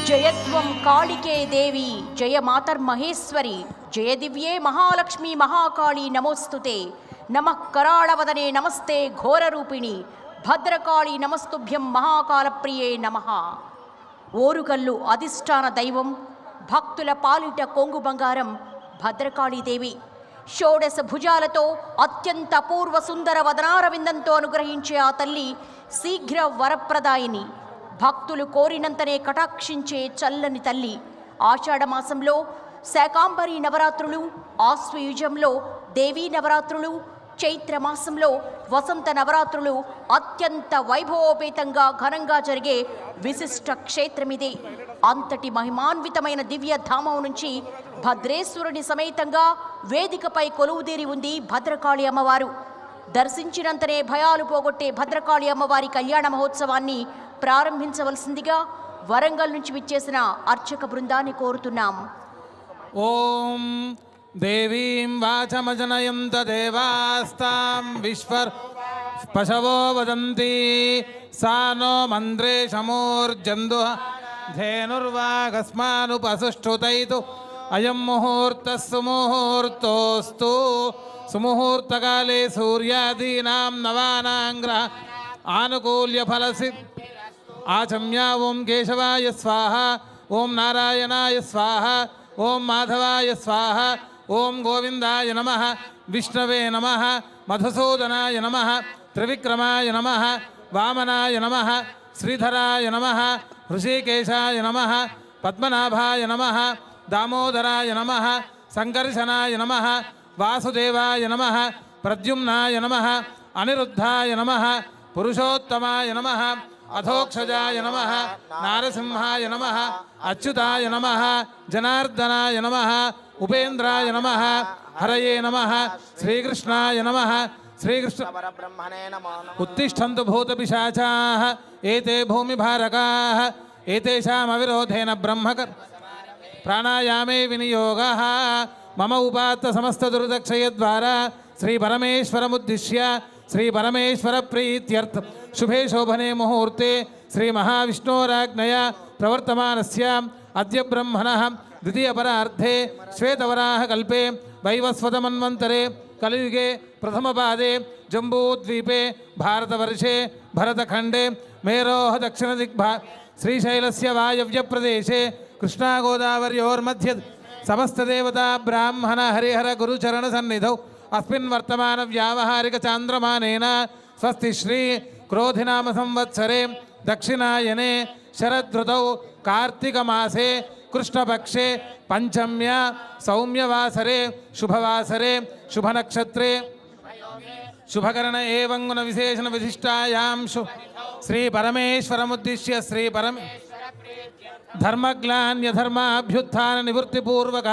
जयत्वं कालिके देवी जय मातर्महेश्वरी जय दिव्ये महालक्ष्मी महाकाली नमोस्तुते नमः कराळवदने नमस्ते घोररूपिणी भद्रकाली नमस्तुभ्यं महाकालप्रिये नमः। ఓరుగల్లు అధిష్టాన దైవం భక్తుల పాలిట కొంగు బంగారం భద్రకాళీదేవి షోడశ భుజాలతో అత్యంత పూర్వ సుందర వదనారవిందంతో అనుగ్రహించే ఆ తల్లి శీఘ్ర వరప్రదాయిని, భక్తులు కోరినంతనే కటాక్షించే చల్లని తల్లి. ఆషాఢమాసంలో శాకాంబరి నవరాత్రులు, ఆశ్వయుజంలో దేవీ నవరాత్రులు, చైత్రమాసంలో వసంత నవరాత్రులు అత్యంత వైభవోపేతంగా ఘనంగా జరిగే విశిష్ట క్షేత్రమిదే. అంతటి మహిమాన్వితమైన దివ్య ధామం నుంచి భద్రేశ్వరుని సమేతంగా వేదికపై కొలువుదీరి ఉంది భద్రకాళి అమ్మవారు. దర్శించినంతనే భయాలు పోగొట్టే భద్రకాళి అమ్మవారి కళ్యాణ మహోత్సవాన్ని ప్రారంభించవలసిందిగా వరంగల్ నుంచి విచ్చేసిన అర్చక బృందాన్ని కోరుతున్నాం. ఓం దేవీం వాచమజనయంత దేవాస్తాం విశ్వర్ పశవో వదంతి సా నో మంద్రేశమూర్జందు ధేనుర్వాగస్మానుపసుష్ఠుతైతు అయం ముహూర్తః సుముహూర్తోస్తు. సుముహూర్తకాలే సూర్యాదీనాం నవానాం గ్రహ ఆనుకూల్య ఫలసిద్ధి ఆచమ్య. ఓం కేశవాయ స్వాహ, ఓం నారాయణాయ స్వాహ, ఓం మాధవాయ స్వాహ, ఓం గోవిందాయ నమః, విష్ణవే నమః, మధుసూదనాయ నమః, త్రివిక్రమాయ నమః, వామనాయ నమః, శ్రీధరాయ నమః, హృషికేశాయ నమః, పద్మనాభాయ నమః, దామోదరాయ నమః, సంకర్షణాయ నమః, వాసుదేవాయ నమః, ప్రద్యుమ్నాయ నమః, అనిరుద్ధాయ నమః, పురుషోత్తమాయ నమః, అధోక్షజాయ నమః, నారసింహాయ నమః, అచ్యుతాయ నమః, జనార్దనాయ నమః, ఉపేంద్రాయ నమః, హరయే నమః, శ్రీకృష్ణాయ నమః. శ్రీకృష్ణ ఉత్తిష్టంతు భూతపిశాచాః ఏతే భూమిభారకాః ఏతేషామవిరోధేన బ్రహ్మకర్ ప్రాణాయామే వినియోగః. మమ ఉపాత్త సమస్త దుర్దక్షయద్వారా శ్రీ పరమేశ్వరముద్దిశ్య శ్రీ పరమేశ్వర ప్రీత్యర్థ శుభే శోభనే ముహూర్తే శ్రీ మహావిష్ణోరాజ్ఞయ ప్రవర్తమానస్య అద్య బ్రహ్మణః ద్వితీయపరార్ధే శ్వేతవరాహ కల్పే వైవస్వతమన్వంతరే కలియుగే ప్రథమపాదే జంబూద్వీపే భారతవర్షే భరతఖండే మేరోః దక్షిణదిగ్భా శ్రీశైలస్య వాయవ్య ప్రదేశే కృష్ణాగోదావర్యోర్మధ్య సమస్తదేవతా బ్రాహ్మణ హరిహర గురుచరణ సన్నిధౌ అస్మిన్ వర్తమాన వ్యావహారిక చాంద్రమానేన స్వస్తి శ్రీ క్రోధినామ సంవత్సరే దక్షిణాయనే శరదృతౌ కార్తీక మాసే కృష్ణపక్షే పంచమ్య సౌమ్యవాసరే శుభవాసరే శుభనక్షత్రే శుభకరణ ఏవం గుణ విశేషణ విశిష్టాయాం శ్రీ పరమేశ్వరముద్దిశ్య శ్రీ ధర్మగ్లాన్యధర్మాభ్యుత్థాన నివృత్తిపూర్వక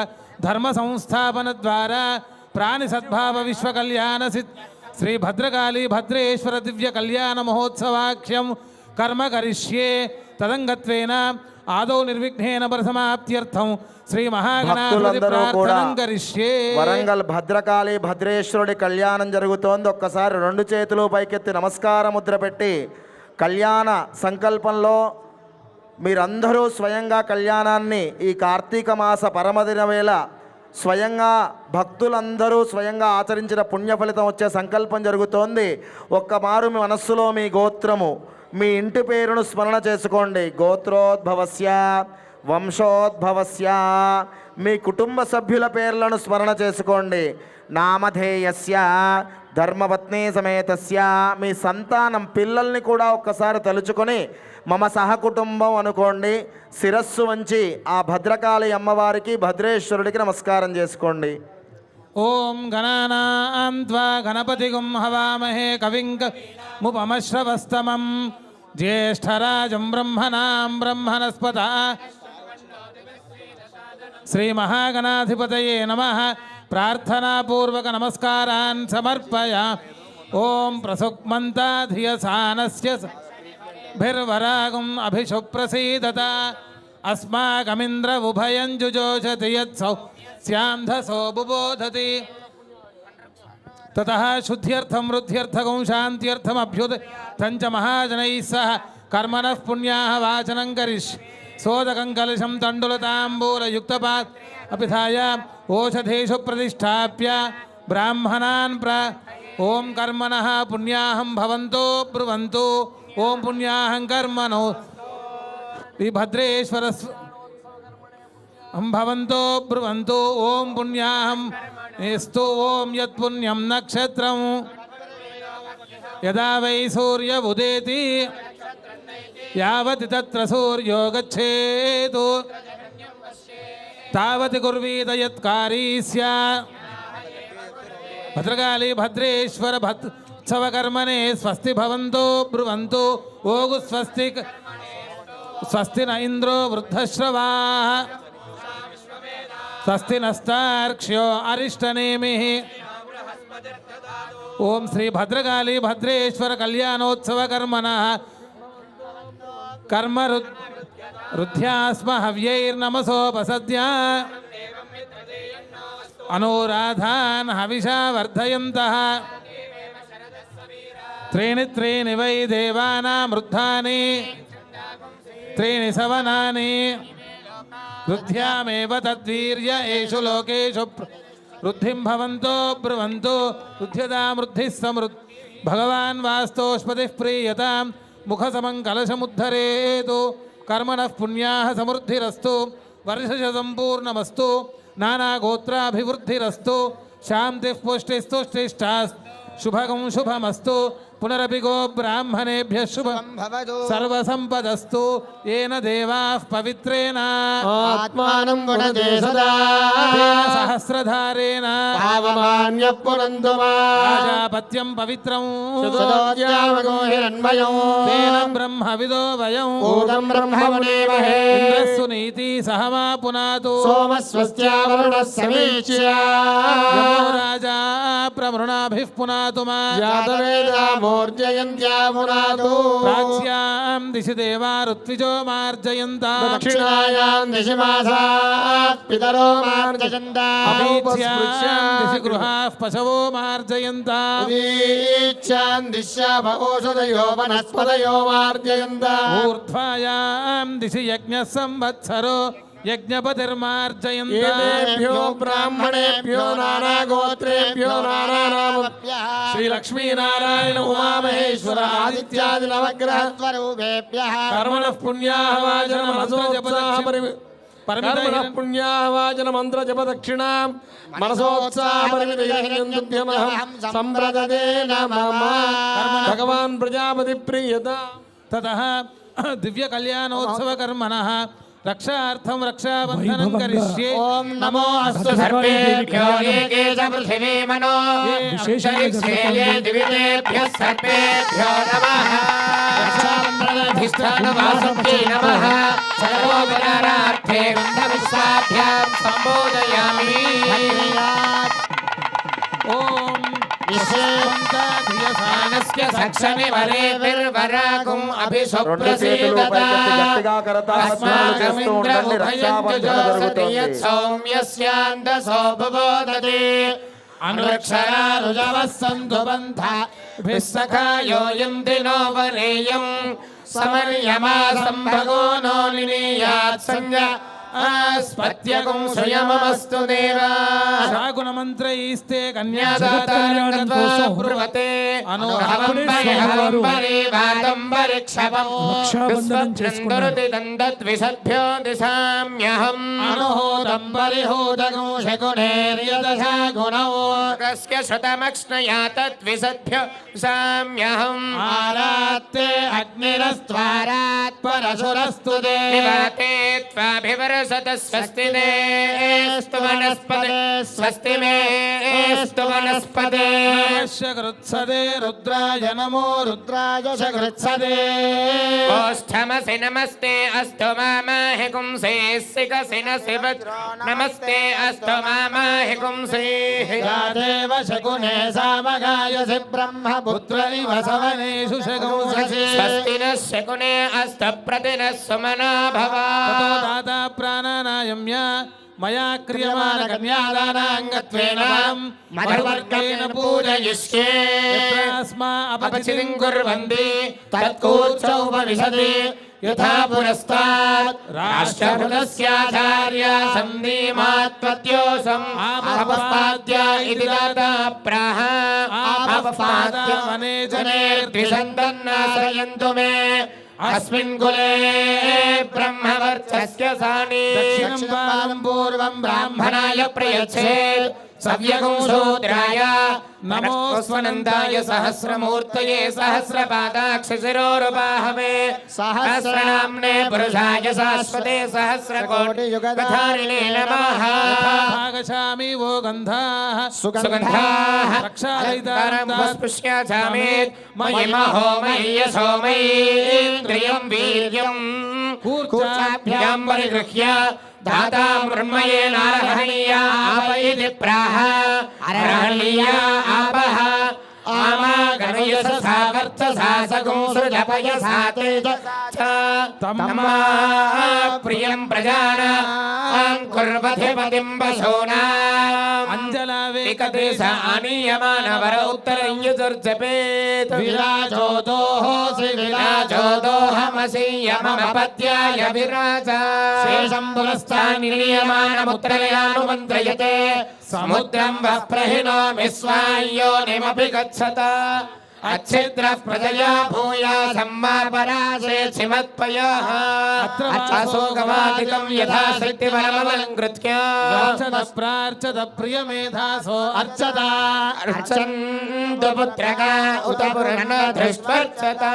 ధర్మ సంస్థాపన ద్వారా ప్రాణి సద్భావ విశ్వకళ్యాణ శ్రీ భద్రకాళీ భద్రేశ్వర దివ్య కళ్యాణ మహోత్సవాఖ్యం కర్మ కరిష్యే. తదంగత్వేన ఆదౌ నిర్విఘ్నేన పరిసమాప్త్యర్థం శ్రీ మహాగణాధిపతి ప్రార్థనం కరిష్యే. వరంగల్ భద్రకాళి భద్రేశ్వరుడి కళ్యాణం జరుగుతోంది. ఒక్కసారి రెండు చేతులు పైకెత్తి నమస్కార ముద్ర పెట్టి కళ్యాణ సంకల్పంలో మీరందరూ స్వయంగా కళ్యాణాన్ని ఈ కార్తీక మాస పరమదిన వేళ స్వయంగా భక్తులందరూ స్వయంగా ఆచరించిన పుణ్య ఫలితం వచ్చే సంకల్పం జరుగుతోంది. ఒక్కమారు మీ మనస్సులో మీ గోత్రము మీ ఇంటి పేరును స్మరణ చేసుకోండి. గోత్రోద్భవస్య వంశోద్భవస్య మీ కుటుంబ సభ్యుల పేర్లను స్మరణ చేసుకోండి. నామధేయస్య ధర్మపత్ని సమేతస్య మీ సంతానం పిల్లల్ని కూడా ఒక్కసారి తలుచుకొని మమ సహకుటుంబం అనుకోండి. శిరస్సు వంచి ఆ భద్రకాళి అమ్మవారికి భద్రేశ్వరుడికి నమస్కారం చేసుకోండి. ఓం గణానాం త్వా గణపతిగుం హవామహే కవిం ముపమశ్రవస్తమం జ్యేష్ఠరాజం బ్రహ్మణాం బ్రహ్మణస్పత శ్రీ మహాగణాధిపతయే నమః. ప్రార్థనాపూర్వక నమస్కారాన్ సమర్పయ. ఓం ప్రసుక్మంతా ధియసానస్య భిర్వరాగం అభిషుప్రసీదత అస్మాకమింద్ర ఉభయం జుజోషతి యత్సౌ స్యాంధసో బుబోధతి. తతః శుద్ధ్యర్థం వృద్ధ్యర్థకం శాంత్యర్థం అభ్యుదయం చ మహాజనైః సహ कर्मणः पुण्याः वाचनं करिष्ये सोदकं कलशं तण्डुलताम्बूलयुक्तपात् अपिधाय ओषधेषु प्रतिष्ठाप्य ब्राह्मणान् ॐ कर्मणः पुण्याहं भवन्तो ब्रुवन्तु ॐ पुण्याहं कर्मणो भद्रेश्वर भवन्तो ब्रुवन्तु ॐ पुण्याहं एस्तु ॐ यत्पुण्यं नक्षत्रं यदा वै सूर्य उदेति यावत् तत्र सूर्यो गच्छेतु तावत् कुर्वीत यत्कारी स्यात् भद्रकाली भद्रेश्वर भत्सवकर्मणे स्वस्ति भवन्तो ब्रुवन्तु ओगु स्वस्ति स्वस्ति न इंद्रो वृद्धश्रवाः स्वस्ति नस्तार्क्ष्यो अरिष्टनेमिः ओम श्री भद्रकाली भद्रेश्वर कल्याणोत्सव कर्मणः कर्म रुद्ध्यास्म हव्यैर्नमसोपसद्या अनुराधान् हविषा वर्धयन्तः त्रीणि त्रीणि वै देवानां वृद्धानि त्रीणि सवनानि वृद्ध्यामेव तद्वीर्य एषु लोकेषु वृद्धिं भवन्तो ब्रुवन्तु वृद्ध्यतां वृद्धिः समृद्ध भगवान् वास्तोष्पतिः प्रीयतां मुखसमं कलशमुद्धरेतु कर्मणः पुण्याः समृद्धिरस्तु वर्षश सम्पूर्णमस्तु नानागोत्राभिवृद्धिरस्तु शान्तिः पुष्टिस्तुष्टिष्ठा शुभगं शुभमस्तु पुनरपि गो ब्राह्मणेभ्यः शुभं भवतु सर्वसम्पदस्तु येन देवाः पवित्रेण आत्मानं गुणते सदा तेन सहस्रधारेण पावमान्यः पुनन्तु राजापत्यं पवित्रं हिरण्मयो तेन ब्रह्मविदो वयं ऊतं ब्रह्ममुनेमहे इन्द्रस्सु नीति सह मा पुनातु सोमस्वस्यावरुणः समीक्ष्य यमो राजा प्रमृणाभिः पुनातु मा जातवेदामोर्जयन्त्या पुनातु प्राच्यां दिशि देवा ऋत्विजो मार्जयन्ताम् दक्षिणायां दिशि मासाः पितरो मार्जयन्ता अभीच्यां दिशि गृहाः पशवो मार्जयन्ताम् उदीच्यां दिश्याम ओषधयो वनस्पतयो मार्जयन्ता ऊर्ध्वायां दिशि यज्ञः संवत्सरो यज्ञपतिर्मार्जयन्ताम् एतेभ्यो ब्राह्मणेभ्यो नानागोत्रेभ्यो नानानामभ्यः श्रीलक्ष्मीनारायण उमामहेश्वर आदित्यादि नवग्रहस्वरूपेभ्यः कर्मणः पुण्याहवाचनमनसोत्साहपरिमितैः पुण्याहवाचनमन्त्रजपदक्षिणां मनसोत्साहपरिमितैर्यन्दुभ्यमहं सम्प्रददे नमः भगवान् प्रजापतिप्रीयता ततः दिव्यकल्याणोत्सव कर्मणः रक्षार्थं रक्षाबन्धनं करिष्ये ॐ नमो अस्तु सर्वेभ्यो एके च पृथिवी मनो विशेषे ये दिवितेभ्यः सर्वेभ्यो नमः रक्षाबन्धनाधिष्ठानवासुभ्ये नमः सर्वोपकारार्थे गन्धविश्वाभ्यां सम्बोधयामि ॐ विशेषानस्य सक्षनि वरे विर्वरागुम् अभिसुप्रसीदता अस्माकमिन्द्र उभयञ्जुजोसति सौम्यस्यान्दसो भुवोदते अनुरक्षरानुजवः सन्तु बन्धाभिः सखायो यन्दिनो वरेयम् समर्यमा सम्भगो नो निनीयात् संज्ञा आस्पत्यगुं स्वयममस्तु देवा शाकुनमन्त्रैस्ते कन्यादातारं ब्रुवते अनुहवम्बरे वादम्बरिक्षवं विश्वन्दुरुति दन्दद्विषद्भ्यो दिशाम्यहम् अनुहोदम्बरिहोदगुं शकुनेर्यदशा गुणौ कस्य शतमक्ष्णया तद्विषद्भ्यो दिशाम्यहम् आरात्ते अग्निरस्त्वारात् परशुरस्तु देवाते त्वाभिवर स्वस्ति मेऽस्तु वनस्पते स्वस्ति मेऽस्तु वनस्पते कृत्सदे रुद्राय नमो रुद्राय कृत्सदे ओष्ठमसि नमस्ते अस्तु मामाहि पुंसे सिकसि न शिव नमस्ते अस्तु मामाहि पुंसे यादेव शकुने सामगायसि ब्रह्मपुत्र इव सवनेषु शकुंसि स्वस्ति नः शकुने अस्तु प्रतिनः सुमना भव दाता प्राणानायम्य మయా క్రియమాణ కన్యాదానాంగత్వేన మధువర్గేన పూజయిష్యే అస్మా అపచితిం కుర్వంతి తత్కూర్చౌపవిశతి యథా పురస్తాత్ రాష్ట్రభృతస్యాచార్య సంధీమాత్వత్యోసం ఆపపాద్య ఇతి దాతా ప్రాహ ఆపపాద్య వనేజనేర్ద్విషందన్నాశ్రయంతు మే అస్మిన్ కులే బ్రహ్మవర్చస్య సాని దక్షిణం పాదం పూర్వం బ్రాహ్మణాయ ప్రయచ్చేత్ సవ్యగం శూద్రాయ నమో స్వనందాయ సహస్రమూర్తయే సహస్రపాదాక్షశిరోరుబాహవే సహస్రనామ్నే పురుషాయ శాశ్వతే సహస్రకోటియుగధారిణే నమః భాగశామి వో గంధాః సుగంధాః రక్షారహితారం పుష్ప్యాచామేత్ మయి మహో మయి యశో మయీంద్రియం వీర్యం కూర్చాభ్యాం పరిగృహ్య దాతా బ్రహ్మయేనార్హణీయా ఆప ఇతి ప్రాహ అర్హణీయా ఆపః ఆమాగణయస సావర్చ సాసగం సృజపయసా తేజస తమ్మా ప్రియం ప్రజానాం కుర్వధిపతిం వశోనా అంజలావేకదేశ ఆనీయమానవర ఉత్తరం యజుర్జపేత్ విరాజోదోహోసి విరాజోదోహమసీయ మమ పద్యాయ విరాజ శేషం పురస్థాని నియమానముత్తరయానుమంత్రయతే సముద్రం వః ప్రహిణోమి స్వాయ్యోనిమపి గచ్చత अच्छिद्रः प्रजया भूया सम्मापरासे छिमत्पयः अशोकमादिकं यथा शक्तिबलमलङ्कृत्य प्रार्चत प्रियमेधासो अर्चता अर्चन्तु पुत्रका उत पुरन्नधृष्ट्वर्चता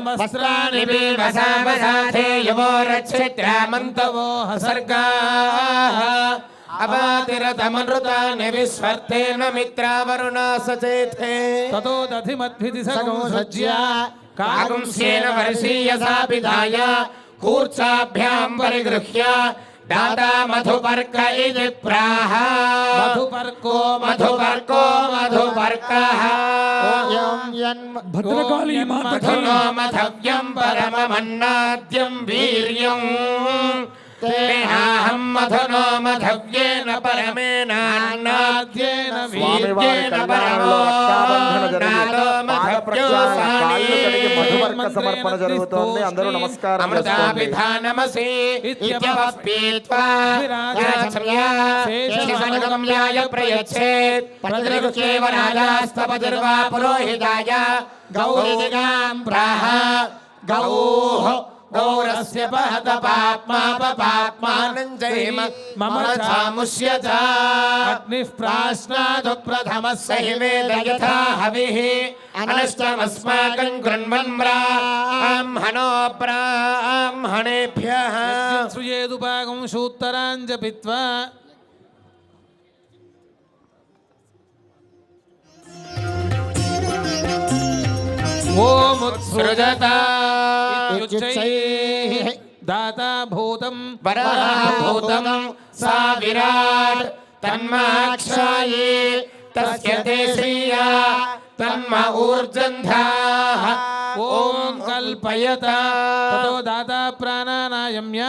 वस्त्राणि बीवसावसाधे युवो रक्षिद्रामन्तवो हसर्गाः अपातिरतमनृतानि विस्वर्तेन मित्रावरुणा सचेते ततो दधिमद्भिति सगं सज्य कागुंस्येन वर्षीयसा पिधाय कूर्चाभ्यां परिगृह्य दाता मधुपर्क इति प्राह मधुपर्को मधुपर्को मधुपर्कः भद्रकाली मधुनो मधव्यं परममन्नाद्यं वीर्यम् तेहाहं मधुनो मधव्येन परमेनान्नाद्येन वीर्येन परमो नादो मधव्यो మధువర్క సమర్పణ జరుగుతోంది. అందరూ నమస్కారం చేసుకోండి. అమృతాభిధానమసి ఇత్యవః పీత్వా శేషసంగమ్యాయ ప్రయచ్చేత్ పద్రిగుచ్చేవ రాజాస్తపతిర్వా పురోహితాయ గౌరిదిగాం ప్రాహ గౌః గౌరస్య పహత పాప్మాపపాప్మానం జైమ మమ చాముష్యత అగ్నిః ప్రాశ్నాదు ప్రథమः సహి వేద యథా హవిః అనష్టమస్మాకం కృణ్వన్ బ్రాహ్మణో బ్రాహ్మణేభ్యః శ్రూయేదుపాగం శూత్తరాంజ పిత్వా ఓముత్సృజత ఇత్యుచ్చైః దాతా భూతం వరాభూతం సా విరాట్ తన్మాక్షాయే తస్య దేశీయా తన్మ ఊర్జంధాః ఓం కల్పయత తతో దాతా ప్రాణానాయమ్య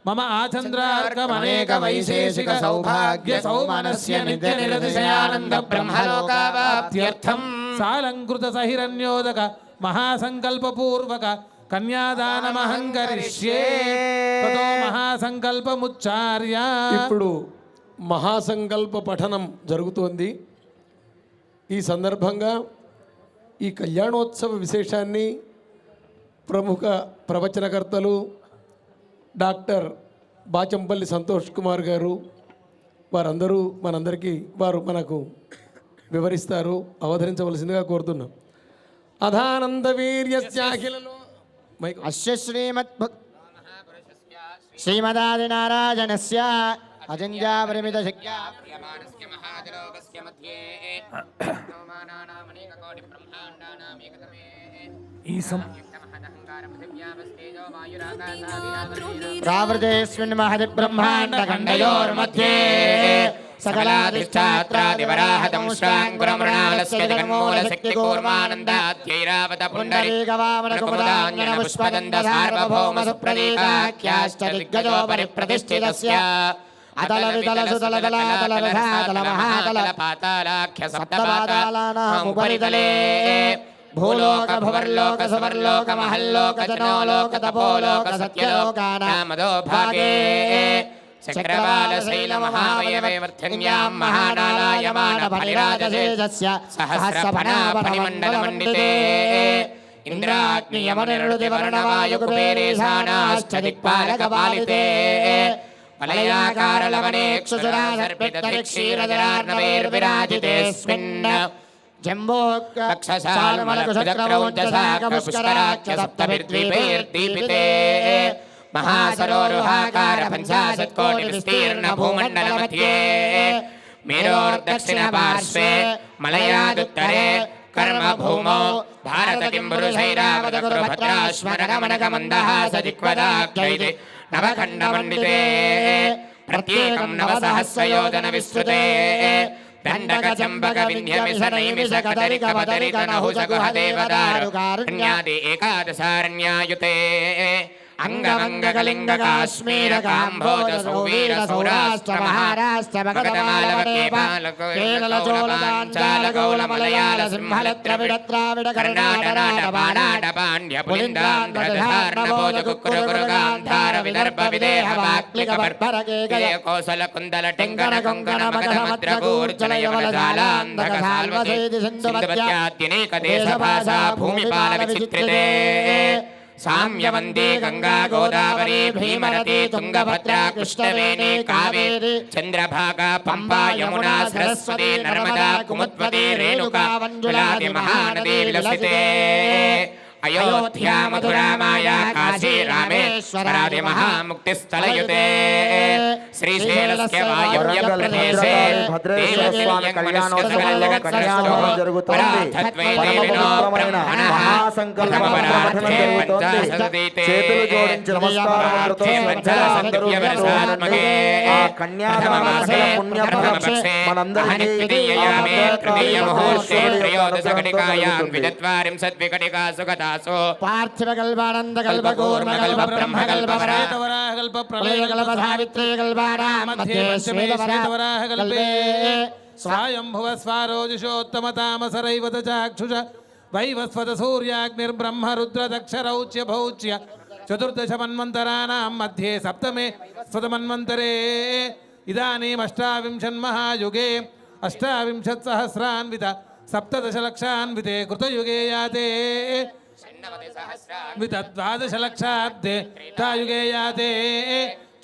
మమ ఆచంద్రార్కమనేక వైశేషిక సౌభాగ్య సౌమనస్య నిత్య నిరతిశయానంద బ్రహ్మలోకావాప్త్యర్థం సాలంకృత సహిరణ్యోదక మహాసంకల్పపూర్వక కన్యాదానమహం కరిష్యే తతో మహాసంకల్పముచ్చార్య. ఇప్పుడు మహాసంకల్ప పఠనం జరుగుతోంది. ఈ సందర్భంగా ఈ కళ్యాణోత్సవ విశేషాన్ని ప్రముఖ ప్రవచనకర్తలు డాక్టర్ బాచంపల్లి సంతోష్ కుమార్ గారు వారందరూ వారు మనకు వివరిస్తారు. అవతరించవలసిందిగా కోరుతున్నాం. అధానంద వీర్యస్యాఖిలలో అస్య శ్రీమదాదినారాయణస్య అజంజాపరిమిత శక్త్యా ప్రియమానస్య మహాజలోకస్య మధ్యే నోమానానామనేక కోటి బ్రహ్మాండానాం ఏకతమే ఈ ప్రావృతేస్మిన్ మహది బ్రహ్మాండ ఖండయోర్मध्ये सकलाधिष्ठात्रादिवराहदंश्राङ्कुरमृणालस्य जगन्मूलशक्तिकूर्मानन्दात्यैरावत पुण्डरीकवामनकुमुदाञ्जनपुष्पदन्त सार्वभौमसुप्रतीकाख्याश्च दिग्गजोपरि प्रतिष्ठितस्य అతల వితల సుతల దళాతల రథాతల మహాతల పాతాళాఖ్య సప్తపాతాళానాం ఉపరితలే భూలోక భువర్లోక సువర్లోక మహల్లోక జనోలోక తపోలోక సత్యలోకానామదో భాగే చక్రవాలశైల మహావయవర్ధన్యాం మహానాలాయమాన ఫలిరాజసేజస్య సహస్రఫణాఫణిమండలమండితే ఇంద్రాగ్నియమనిరుతి వర్ణవాయుకుబేరేశానాశ్చ దిక్పాలకపాలితే వలయాకారలవనే క్షురాసర్పితరిక్షీరజరార్ణవైర్విరాజితేస్మిన్ జంబోక్షసాల్మలకుశక్రౌంజసాకపుష్కరాక్ష సప్తభిర్ద్వీపైర్దీపితే మహాసరోరుహాకార పంచాశత్కోటి విస్తీర్ణ భూమండల మధ్యే మేరోర్దక్షిణ పార్శ్వే మలయాదుత్తరే కర్మ భూమౌ భారత కింబురుషైరావత కురుభద్రాశ్మరగమనగమందహాస దిక్వదాఖ్యైతి నవఖండమండితే ప్రత్యేకం నవసహస్రయోజన విస్తృతే దండక చంబక వింధ్యమిష నైమిష కదరిక వదరిక నహుష గుహ దేవదారుణ్యాది ఏకాదశారణ్యాయుతే అంగమంగ కళింగ కాశ్మీర కాంభోజ సౌవీర సౌరాష్ట్ర మహారాష్ట్ర కేరళ చోళాంచాల గౌళ మలయాళ సింహళ ద్రవిడ ద్రావిడ కర్ణాటక బాణాట పాండ్య పులిందాంధ్రధార్ణభోజ కుక్కుర గురుగాంధార విదర్భ విదేహ వాక్లిక బర్భర కేకయ కోసల కుందల టెంకణ కొంకణ మగధ మద్రగూర్జల యవల జాలాంధక సాల్వసేది సింధువత్యాద్యనేక దేశ భాషా భూమిపాల విచిత్రితే సామ్యవందే గంగా గోదావరి భీమరతి తుంగభద్ర కృష్ణవేణి కావేరి చంద్రభాగా పంపా యమునా సరస్వతి నర్మదా కుముద్వతి రేణుకా మంజులాది మహానదీ విలసితే అయోధ్యా మధురా మాయా కాశీ రామేశ్వరాది మహాముక్తిస్థలయుతే శ్రీశైలస్య వాయవ్య ప్రదేశే భద్రేశ్వర స్వామి కళ్యాణోత్సవంలో కళ్యాణం జరుగుతోంది. పరమపవిత్రమైన మహాసంకల్ప పఠనం జరుగుతోంది. చేతులు జోడించి నమస్కారములతో అందరూ కూర్చోవాలండి. ఆ కన్యాదాన సకల పుణ్యఫలం మనందరికీ పార్థివ కల్పానంద కల్ప కూర్మ కల్ప బ్రహ్మ కల్ప శ్వేతవరాహకల్ప కల్ప సావిత్రి కల్పానాం మధ్యే శ్వేతవరాహకల్పే స్వయంభువ స్వారోజుషోత్తమ తామసరైవత చాక్షుష వైవస్వత సూర్యాగ్నిర్బ్రహ్మ రుద్రదక్షరౌచ్య భౌచ్య చతుర్దశ మన్వంతరాణాం మధ్యే సప్తమే స్వతమన్వంతరే ఇదానీమష్టావింశన్మహాయుగే అష్టావింశత్సహస్రాన్విత సప్తదశలక్షాన్వితే కృతయుగే యాతే ద్వాదశలక్షాబ్దే త్రాయుగే యాతే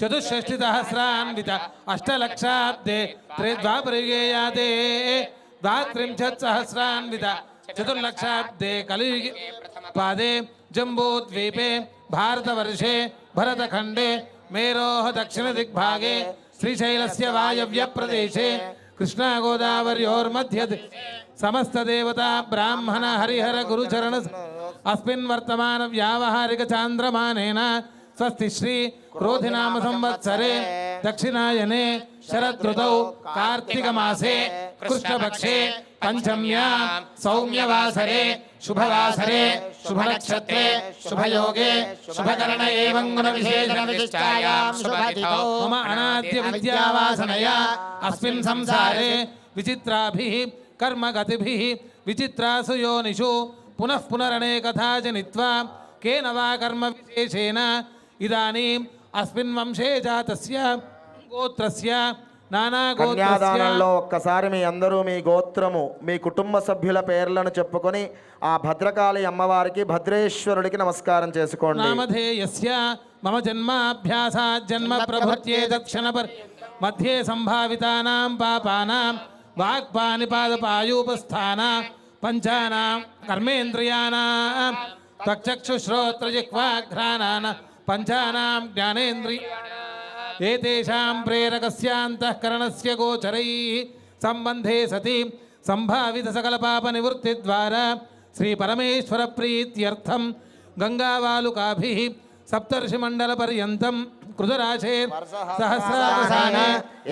చతుషష్టిసహస్రాన్విత అష్టలక్షాబ్దే ద్వాపరయుగే యాతే ద్వాత్రింశత్సహస్రాన్విత చతుర్లక్షాబ్దే కలియుగే పాదే జంబూద్వీపే భారతవర్షే భరతఖండే మేరోః దక్షిణదిగ్భాగే శ్రీశైలస్య వాయవ్య ప్రదేశే కృష్ణా గోదావర్యోర్మధ్య సమస్త దేవతా బ్రాహ్మణ హరిహర గురుచరణ అస్మిన్ వర్తమాన వ్యావహారిక చాంద్రమానేన స్వస్తి శ్రీ క్రోధినామ సంవత్సరే దక్షిణాయనే శరదృతౌ కార్తీక మాసే కృష్ణపక్షే పంచమ్యా సౌమ్యవాసరే శుభవాసరే శుభనక్షత్రే శుభయోగే శుభకరణ ఏవం గుణ విశేషణ విశిష్టాయాం శుభతిథౌ మమ అనాద్య విద్యావాసనయా అస్మిన్ సంసారే విచిత్రాభిః కర్మగతిభిః విచిత్రాసు యోనిషు పునః పునరనేకథా జనిత్వా కేన వా కర్మ విశేషేణ ఇదానీం అస్మిన్ వంశే జాతస్య గోత్రస్య నానా కన్యాదానంలో ఒక్కసారి మీ అందరూ మీ గోత్రము మీ కుటుంబ సభ్యుల పేర్లను చెప్పుకొని ఆ భద్రకాళి అమ్మవారికి భద్రేశ్వరుడికి నమస్కారం చేసుకోండి. నామధేయస్య మమ జన్మాభ్యాసాత్ జన్మ ప్రభృత్యే దక్షిణ మధ్యే సంభావితానాం పాపానాం వాక్పానిపాదపాయూపస్థాన పంచానాం కర్మేంద్రియానాం త్వక్చక్షుశ్రోత్రజిహ్వాఘ్రాణాన పంచానాం జ్ఞానేంద్రియ ఏతేషాం ప్రేరకస్యాంతఃకరణస్య గోచరైః సంబంధే సతి సంభావిత సకల పాప నివృత్తి ద్వారా శ్రీ పరమేశ్వర ప్రీత్యర్థం గంగావాలుకాభిః సప్తర్షి మండల పర్యంతం కృతరాశే సహస్రావసాన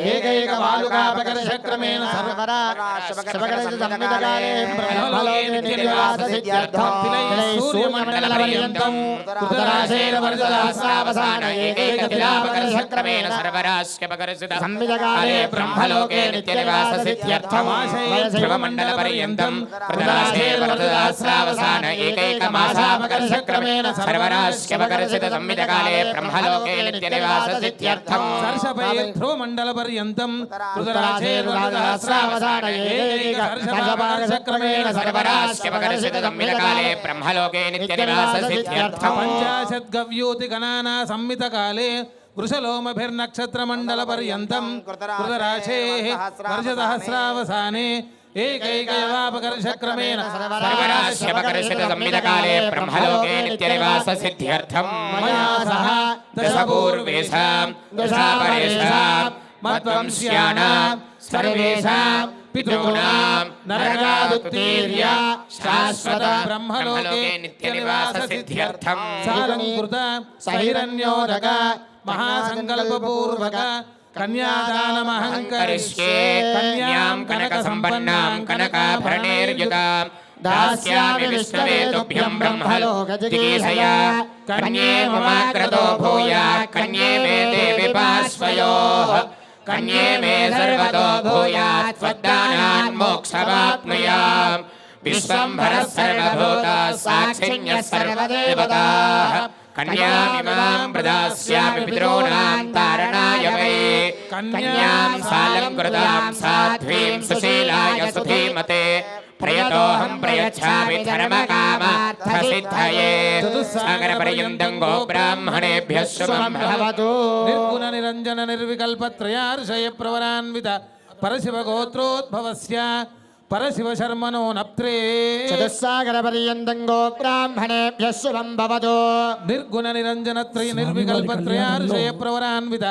ఏకైకవాలుకాపకర్షక్రమేణ సర్వరాశివకరసిద్ధమిదకాలే బ్రహ్మలోకే నిత్యనివాససిద్ధ్యర్థం సూర్యమండలపర్యంతం కృతరాశేర్వర్ధసహస్రావసాన ఏకైకతిలాపకర్షక్రమేణ సంవిదకాలే బ్రహ్మలోకే నిత్యనివాససిద్ధ్యర్థం ధ్రువమండలపర్యంతం కృతరాశేర్వర్ధసహస్రావసాన ఏకైకమాసాపకర్షక్రమేణ సర్వరాశ్యపకర్షిత సంవిదకాలే బ్రహ్మలోకే నిత్యనివాససిద్ధ్యర్థం ధ్రువమండలపర్యంతం సహస్రావసాన ఏకైకక్రమేణ సర్వరాశ్యపకర్షిత సంవిదకాలే బ్రహ్మలోకే నిత్యనివాససిద్ధ్యర్థం పంచాశద్గవ్యూతి గణానా సంమితకాలే వృషలోమభిర్నక్షత్రమండలపర్యంతం కృతరాశే వర్షసహస్రావసానే ఏకైకయవాపకర్షక్రమేణ సర్వరాశ్యపకర్షిత సంవిదకాలే బ్రహ్మలోకే నిత్యనివాససిద్ధ్యర్థం మయా సహ దశపూర్వేషాం దశాపరేషాం మద్వంశ్యానాం సర్వేషాం పితॄణాం నరకాదుత్తీర్య శాశ్వత బ్రహ్మలోకే నిత్యనివాససిద్ధ్యర్థం సాలంకృత సైరణ్యోదక మహాసంకల్పపూర్వక కన్యాదానమహంకరిష్యే కన్యాం కనక సంపన్నాం కనకాభరణైర్యుతాం దాస్యామి విష్ణవే తుభ్యం బ్రహ్మలోకజిగీషయా కన్యే మమాగ్రతో భూయాత్ కన్యే మే దేవి పార్శ్వయోః కన్యే మే సర్వతో భూయాత్ త్వద్దానాన్ మోక్షమాప్నుయాం విశ్వంభరः సర్వభూతాः సాక్షిణ్యः సర్వదేవతాः కన్యామిమాం ప్రదాస్యామి పితॄణాం తారణాయ వై కన్యాం సాలంకృతాం సాధ్వీం సుశీలాయ సుధీమతే ప్రయతోహం ప్రయచ్ఛామి ధర్మకామార్థసిద్ధయే సాగరపర్యంతం గో బ్రాహ్మణేభ్యः శుభం భవతు నిర్గుణ నిరంజన నిర్వికల్ప త్రయార్షయ ప్రవరాన్విత పరశివగోత్రోద్భవస్య పరశివ శర్మణో నప్త్రే చతుస్సాగరపర్యంతం గో బ్రాహ్మణేభ్యः శుభం భవతు నిర్గుణ నిరంజన త్రయ నిర్వికల్ప త్రయార్షయ ప్రవరాన్విత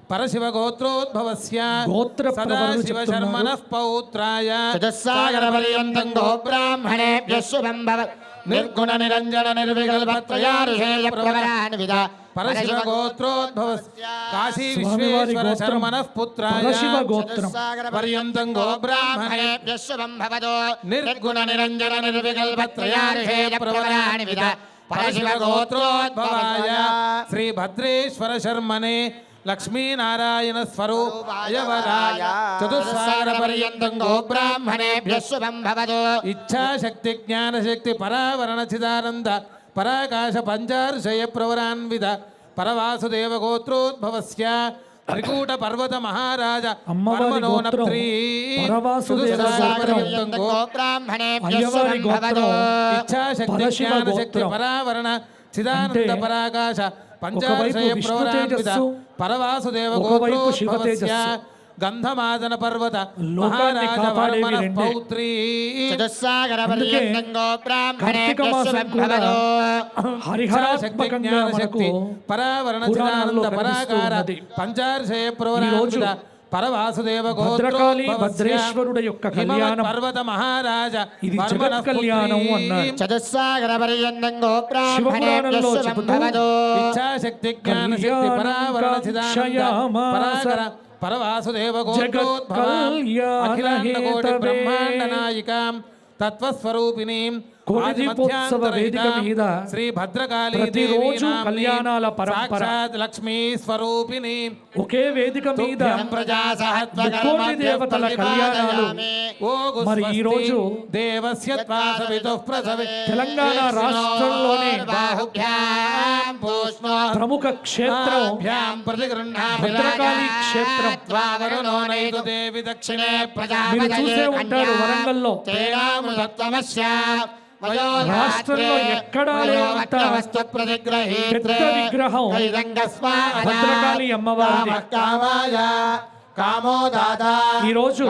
పరశివ గోత్రోద్భవస్య సదాశివ శర్మణః పౌత్రాయ చతుస్సాగరపర్యంతం గో బ్రాహ్మణేభ్యः శుభం భవతు నిర్గుణ నిరంజన నిర్వికల్పత్రయార్షేయ ప్రవరాన్విత పరశివ గోత్రోద్భవస్య కాశీ విశ్వేశ్వర శర్మణః పుత్రాయ పర్యంతం గో బ్రాహ్మణేభ్యः శుభం భవతు నిర్గుణ నిరంజన నిర్వికల్పత్రయార్షేయ ప్రవరాన్విత పరశివ గోత్రోద్భవాయ శ్రీ భద్రేశ్వర శర్మనే లక్ష్మీనారాయణ స్వరూపాయ చతుస్సాగర పర్యంతం గో బ్రాహ్మణేభ్యः శుభం భవతు ఇచ్ఛాశక్తి జ్ఞానశక్తి పరావరణ చిదానంద పరాకాశ పంచార్షయ ప్రవరాన్విత పరవాసుదేవ గోత్రోద్భవస్య త్రికూట పర్వత మహారాజ పరమనోనప్త్రీ గో బ్రాహ్మణేభ్యः శుభం భవతు ఇచ్ఛాశక్తి జ్ఞానశక్తి పరావరణ చిదానంద పరాకాశ పంచార్షయ ప్రవరాన్విత పరవాసుదేవ గోత్రోద్భవస్య గంధమాదన పర్వత మహారాజ వర్మణ పౌత్రీ చతుస్సాగరపర్యంతం గో బ్రాహ్మణేభ్యः శుభం భవతు శక్తి జ్ఞానశక్తి పరావరణ చిదానంద పరాకార పంచార్షయ ప్రవరాన్విత పరవాసుదేవ భద్రేశ్వరుడు యొక్క కళ్యాణం పర్వత మహారాజ ఇది జగత్ కళ్యాణం అన్నారు. చతుస్సాగరపర్యంతం గో బ్రాహ్మణేభ్యः శుభం భవతు ఇచ్ఛాశక్తి జ్ఞానశక్తి పరావరణ చిదానంద పరాకర పరవాసుదేవ గోత్రోద్భవ అఖిలాండ కోటి బ్రహ్మాండ నాయికాం తత్వస్వరూపిణీం కోటిదీపోత్సవ వేదిక మీద శ్రీ భద్రకాళీ ప్రతిరోజు కళ్యాణాల పరంపర. సాక్షాత్ లక్ష్మీ స్వరూపిణి ఒకే వేదిక మీద ముక్కోటి దేవతల కళ్యాణాలు. మరి ఈ రోజు దేవస్య త్వాసవితుః ప్రసవి తెలంగాణ రాష్ట్రంలోనే ప్రముఖ క్షేత్రం భద్రకాళీ క్షేత్రం. మీరు చూసే ఉంటారు వరంగల్లో రాష్ట్రంలో ఎక్కడా లేనంత పెద్ద విగ్రహం భద్రకాళి అమ్మవారి. ఈ రోజు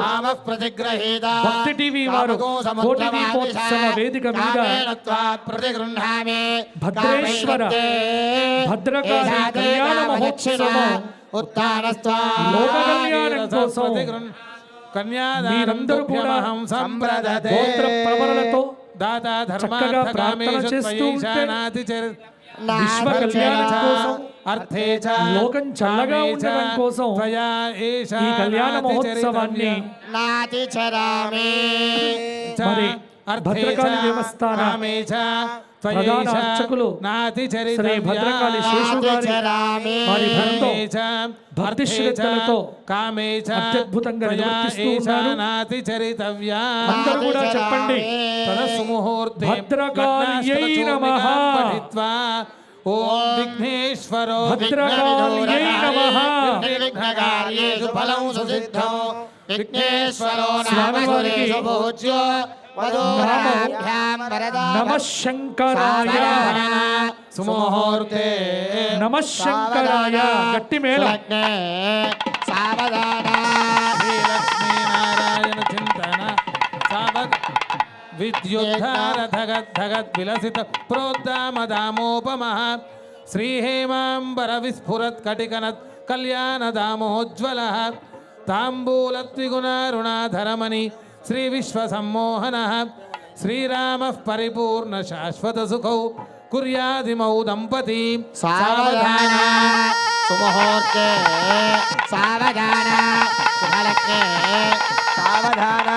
భక్తి టీవీ వారు కోటి దీపోత్సవ వేదిక మీద భద్రేశ్వర భద్రకాళి కళ్యాణ మహోత్సవం లోక కళ్యాణం కోసం మీరందరూ కూడా గోత్ర ప్రవరణతో దాతా చక్కగా ప్రార్థన చేస్తూ ఉంటే విశ్వ కళ్యాణం కోసం అర్థే చ లోకం చల్లగా కామే చ ఉండడం కోసం త్వయా ఏష ఈ కళ్యాణ మహోత్సవాన్ని నాతిచరామి మరి భద్రకాళి దేవస్థాన ప్రధాన అర్చకులు శ్రీ భద్రకాళి శేషు గారి వారి భక్తితో భక్తి శ్రద్ధలతో అత్యద్భుతంగా నిర్వర్తిస్తూ ఉన్నారు. అందరూ కూడా చెప్పండి, భద్రకాళియై నమః, ఓం విఘ్నేశ్వరో భద్రకాళియై నమః. విఘ్నకార్యేషు ఫలం సుసిద్ధం విఘ్నేశ్వరో స్వామివారికి నామస్మరేషు పూజ్యో వదోరాభ్యాం వరదా నమః శంకరాయ, సుముహూర్తే నమః శంకరాయ. గట్టి మేళం. సావధాన శ్రీలక్ష్మీనారాయణ చింతన సావక్ విద్యుద్ధార ధగద్ ధగద్ విలసిత ప్రోద్దామదామోపమః శ్రీహేమాంబర విస్ఫురత్ కటికనత్ కళ్యాణదామోజ్వలః తాంబూలద్విగుణారుణాధరమణి శ్రీ విశ్వసమ్మోహనః శ్రీరామః పరిపూర్ణ శాశ్వత సుఖౌ కుర్యాదిమౌ దంపతి సావధాన సుముహూర్తే సావధాన శుభలగ్నే సావధాన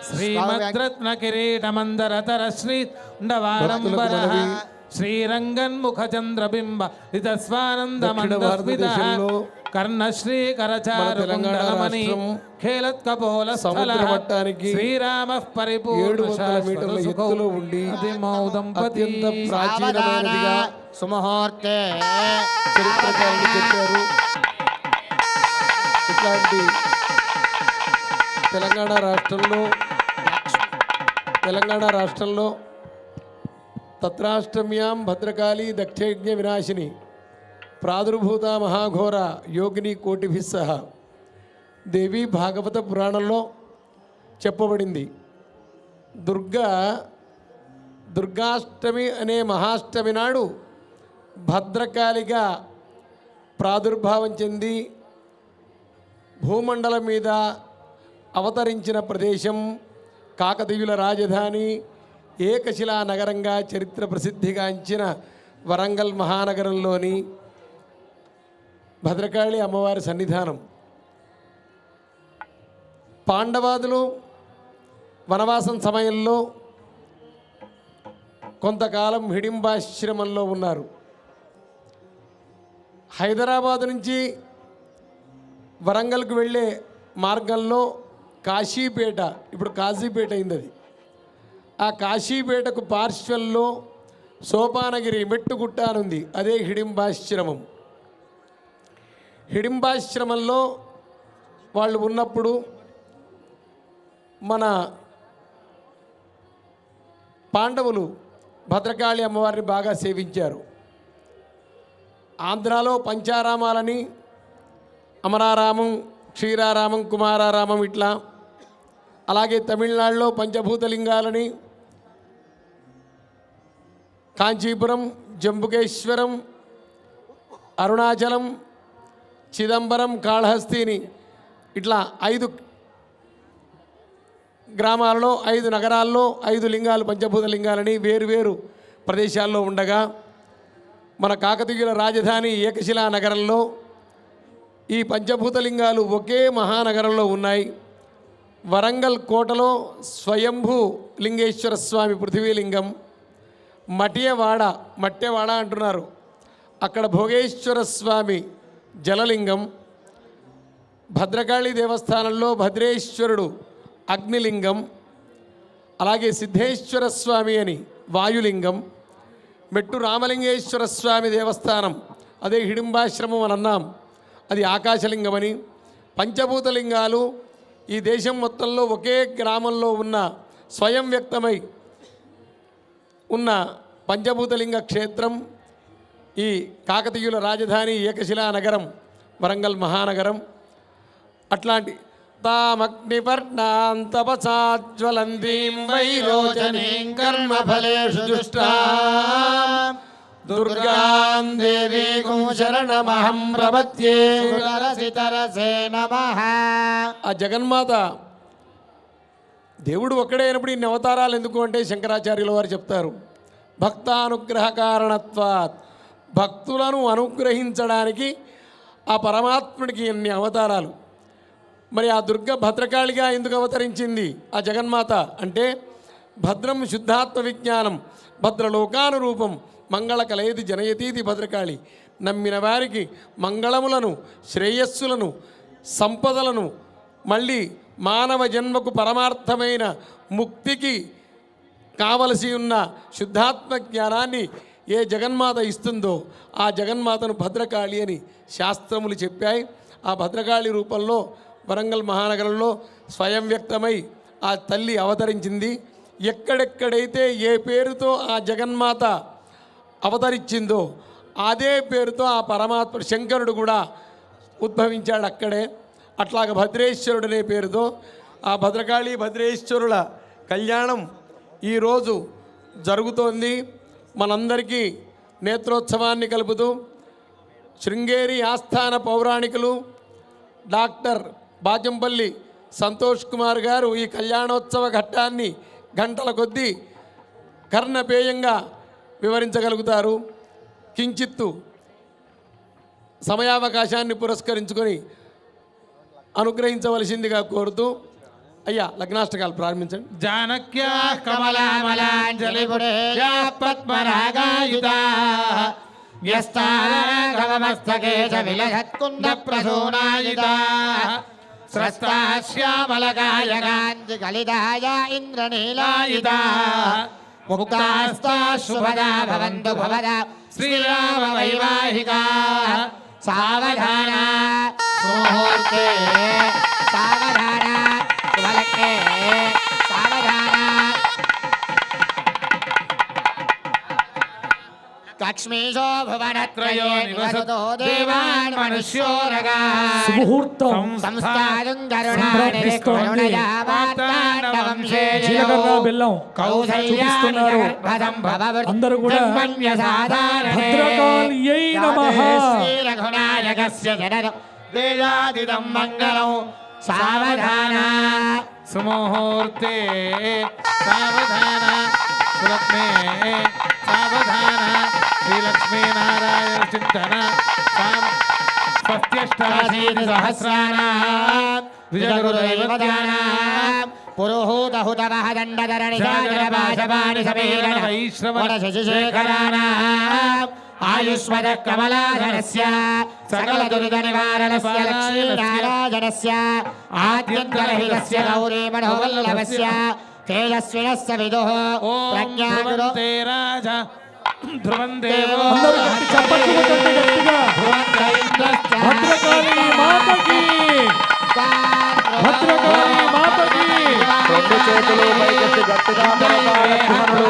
శ్రీమద్రత్న కిరీటమందరతర శ్రీండవారంబర శ్రీరంగన్ముఖ చంద్రబింబ రితస్వానంద దక్షిణ భారతదేశంలో కర్ణశ్రీ కరచారు తెలంగాణ కుండలమణి రాష్ట్రం ఖేలత్కపోల సముద్ర మట్టానికి శ్రీరామ పరిపూర్ణ 700 మీటర్ల ఎత్తులో ఉండి అత్యంత ప్రాచీనమైనదిగా సుముహూర్తే చరిత్రకారులు చెప్పారు. ఇట్లాంటి తెలంగాణ రాష్ట్రంలో తత్రాష్టమ్యాం భద్రకాళి దక్షయజ్ఞ వినాశిని ప్రాదుర్భూత మహాఘోర యోగిని కోటిభిః సహ దేవి భాగవత పురాణంలో చెప్పబడింది. దుర్గాష్టమి అనే మహాష్టమి నాడు భద్రకాళిగా ప్రాదుర్భావం చెంది భూమండలం మీద అవతరించిన ప్రదేశం కాకతీయుల రాజధాని ఏకశిలా నగరంగా చరిత్ర ప్రసిద్ధిగాంచిన వరంగల్ మహానగరంలోని భద్రకాళి అమ్మవారి సన్నిధానం. పాండవాదులు వనవాసం సమయంలో కొంతకాలం హిడింబాశ్రమంలో ఉన్నారు. హైదరాబాదు నుంచి వరంగల్కు వెళ్ళే మార్గంలో కాశీపేట, ఇప్పుడు కాశీపేట అయింది అది. ఆ కాశీపేటకు పార్శ్వంలో సోపానగిరి మెట్టుగుట్ట అనుంది, అదే హిడింబాశ్రమం. హిడింబాశ్రమంలో వాళ్ళు ఉన్నప్పుడు మన పాండవులు భద్రకాళి అమ్మవారిని బాగా సేవించారు. ఆంధ్రాలో పంచారామాలని అమరారామం, క్షీరారామం, కుమారారామం ఇట్లా, అలాగే తమిళనాడులో పంచభూతలింగాలని కాంచీపురం, జంబుకేశ్వరం, అరుణాచలం, చిదంబరం, కాళహస్తిని ఇట్లా 5 గ్రామాలలో 5 నగరాల్లో 5 లింగాలు, పంచభూత లింగాలని వేరువేరు ప్రదేశాల్లో ఉండగా మన కాకతీయుల రాజధాని ఏకశిలా నగరంలో ఈ పంచభూతలింగాలు ఒకే మహానగరంలో ఉన్నాయి. వరంగల్ కోటలో స్వయంభూ లింగేశ్వర స్వామి పృథ్వీలింగం, మట్టెవాడ అంటున్నారు, అక్కడ భోగేశ్వర స్వామి జలలింగం, భద్రకాళి దేవస్థానంలో భద్రేశ్వరుడు అగ్నిలింగం, అలాగే సిద్ధేశ్వర స్వామి అని వాయులింగం, మెట్టు రామలింగేశ్వర స్వామి దేవస్థానం అదే హిడింబాశ్రమం అని అన్నాం, అది ఆకాశలింగమని. పంచభూతలింగాలు ఈ దేశం మొత్తంలో ఒకే గ్రామంలో ఉన్న స్వయం వ్యక్తమై ఉన్న పంచభూతలింగ క్షేత్రం ఈ కాకతీయుల రాజధాని ఏకశిలా నగరం వరంగల్ మహానగరం. అట్లాంటి తామగ్నిపర్ణాం తపసాజ్వలంతీం వైరోచనీం కర్మఫలేషు దుష్టాం దుర్గాం దేవీం శరణమహం ప్రపద్యే. తరసే నమః. ఆ జగన్మాత దేవుడు ఒక్కడే అయినప్పుడు ఇన్ని అవతారాలు ఎందుకు అంటే శంకరాచార్యుల వారు చెప్తారు, భక్తానుగ్రహ కారణత్వాత్, భక్తులను అనుగ్రహించడానికి ఆ పరమాత్ముడికి ఎన్ని అవతారాలు. మరి ఆ దుర్గ భద్రకాళిగా ఎందుకు అవతరించింది ఆ జగన్మాత అంటే, భద్రం శుద్ధాత్మ విజ్ఞానం భద్రలోకానురూపం మంగళ కలయతి జనయతీతి భద్రకాళి. నమ్మిన వారికి మంగళములను, శ్రేయస్సులను, సంపదలను, మళ్ళీ మానవ జన్మకు పరమార్థమైన ముక్తికి కావలసి ఉన్న శుద్ధాత్మ జ్ఞానాన్ని ఏ జగన్మాత ఇస్తుందో ఆ జగన్మాతను భద్రకాళి అని శాస్త్రములు చెప్పాయి. ఆ భద్రకాళి రూపంలో వరంగల్ మహానగరంలో స్వయం వ్యక్తమై ఆ తల్లి అవతరించింది. ఎక్కడెక్కడైతే ఏ పేరుతో ఆ జగన్మాత అవతరించిందో అదే పేరుతో ఆ పరమాత్మ శంకరుడు కూడా ఉద్భవించాడు అక్కడే. అట్లాగ భద్రేశ్వరుడు అనే పేరుతో ఆ భద్రకాళి భద్రేశ్వరుల కళ్యాణం ఈరోజు జరుగుతోంది. మనందరికీ నేత్రోత్సవాన్ని కలుపుతూ శృంగేరి ఆస్థాన పౌరాణికులు డాక్టర్ బాజంపల్లి సంతోష్ కుమార్ గారు ఈ కళ్యాణోత్సవ ఘట్టాన్ని గంటల కొద్దీ కర్ణపేయంగా వివరించగలుగుతారు. కించిత్తు సమయావకాశాన్ని పురస్కరించుకొని అనుగ్రహించవలసిందిగా కోరుతూ అయ్యా లగ్నాష్టకాలు ప్రారంభించండి. జానక్యా కమలామలాంజలిపురేయా పద్మరాగాయుధా వ్యస్తారాఘవమస్తకే చ విలసత్కుండప్రసూనాయుధా స్రస్తా శ్యామలకాయగాంజి కలిదాయ ఇంద్రనీలాయుధా ముక్తాస్తా శుభదా భవంతు భవదా శ్రీరామ వైవాహికా సావధాన ముహూర్తే సావధాన శుభలగ్నే సావధాన లక్ష్మీశో భువనత్రయో నివసతో దేవాన్ మనుష్యోరగా సుముహూర్తం సంస్థానం కరుణానిధి కరుణయా వార్తాండవం జీలకర్ర బెల్లం చూపిస్తున్నారు. అందరూ కూడా భద్రకాళియై నమః శ్రీ రఘునాయకస్య జననం వేదాదిదం మంగళం సావధాన సుముహూర్తే సావధాన సులక్ష్మే సావధాన శ్రీలక్ష్మీనారాయణ చింతన స్వస్త్యష్టమశీతి సహస్రాణాం విజయగురుదైవతానాం పురోహూతహుతమహదండధరణి సాగరపాశపాణి సమీరణ వనశశిశేఖరాణాం ఆయుష్మద కమలాధనస్య సకల దురిత నివారణస్య లక్ష్మీనారాయణస్య ఆద్యంతరహితస్య గౌరీ మనోవల్లభస్య తేజస్వినస్య విదుః ప్రజ్ఞాగురో రాజ ధ్రువం దేవో అందరూ గట్టి చప్పట్లు కొట్టండి గట్టిగా. భద్రకాళి మాతకి భద్రకాళి మాతకి రెండు చేతులు పైకెత్తి గట్టిగా పరమాత్మనుడు.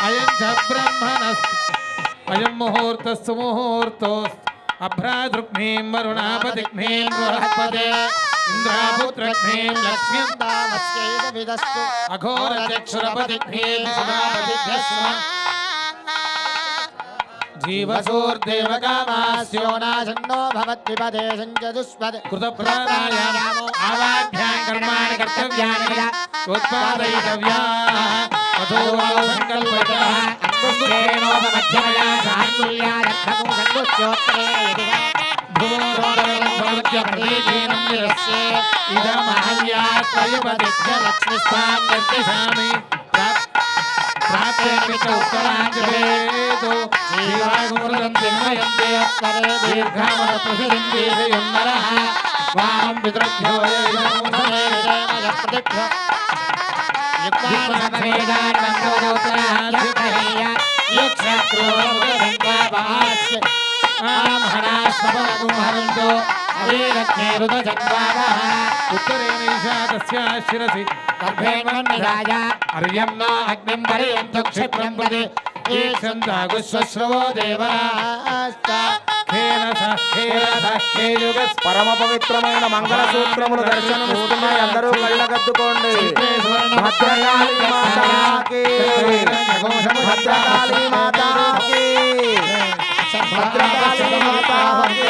అయం చ బ్రహ్మణస్తు అయం ముహూర్తస్తు ముహూర్తోస్తు అభ్రాదృగ్నీం వరుణాపతిగ్నీం బృహస్పతే ఇంద్రాపుత్రగ్నీం లక్ష్మీం అఘోరచక్షురపతిగ్నీం సురాపతిభ్యస్మ జీవసోర్దేవకామాస్యోనాశన్నో భవద్విపదే సంజదుష్పదే కృతప్రాణాయామో ఆవాభ్యాం కర్మాణి కర్తవ్యాని ఉత్పాదయితవ్యాః అథోవా సంకల్పతః అంగుష్ఠేనోపమధ్యమయా సాంగుల్యారక్షకం సంగుష్ఠ్యోత్రే యదిగా భూమోదరలక్ష్మీం ప్రతీకీనం నిరస్యే ఇదమహల్యాత్మయుపదిభ్య లక్ష్మిస్తాం నిర్దిశామి ప్రాప్తేమిత ఉత్తరాంజలేదో జీవాగుమృతం తిన్మయంతే దీర్ఘామర ప్రసిద్ధిందేయున్నరః వామం పితృభ్యో ఉత్తరేణైషా శిరసి అర్యం నో అగ్నిం పర్యంతో క్షిప్రం ప్రతి ఈక్షంతాగుశ్వశ్రవో దేవరాస్త సఖేన సఖేన సఖేయుగ పరమ పవిత్రమైన మంగళ సూత్రములు దర్శనమిస్తున్నాయి. అందరూ కళ్ళగద్దుకోండి. భద్రకాళి మాతాకి, భద్రకాళి మాతాకి, భద్రకాళి మాతాకి,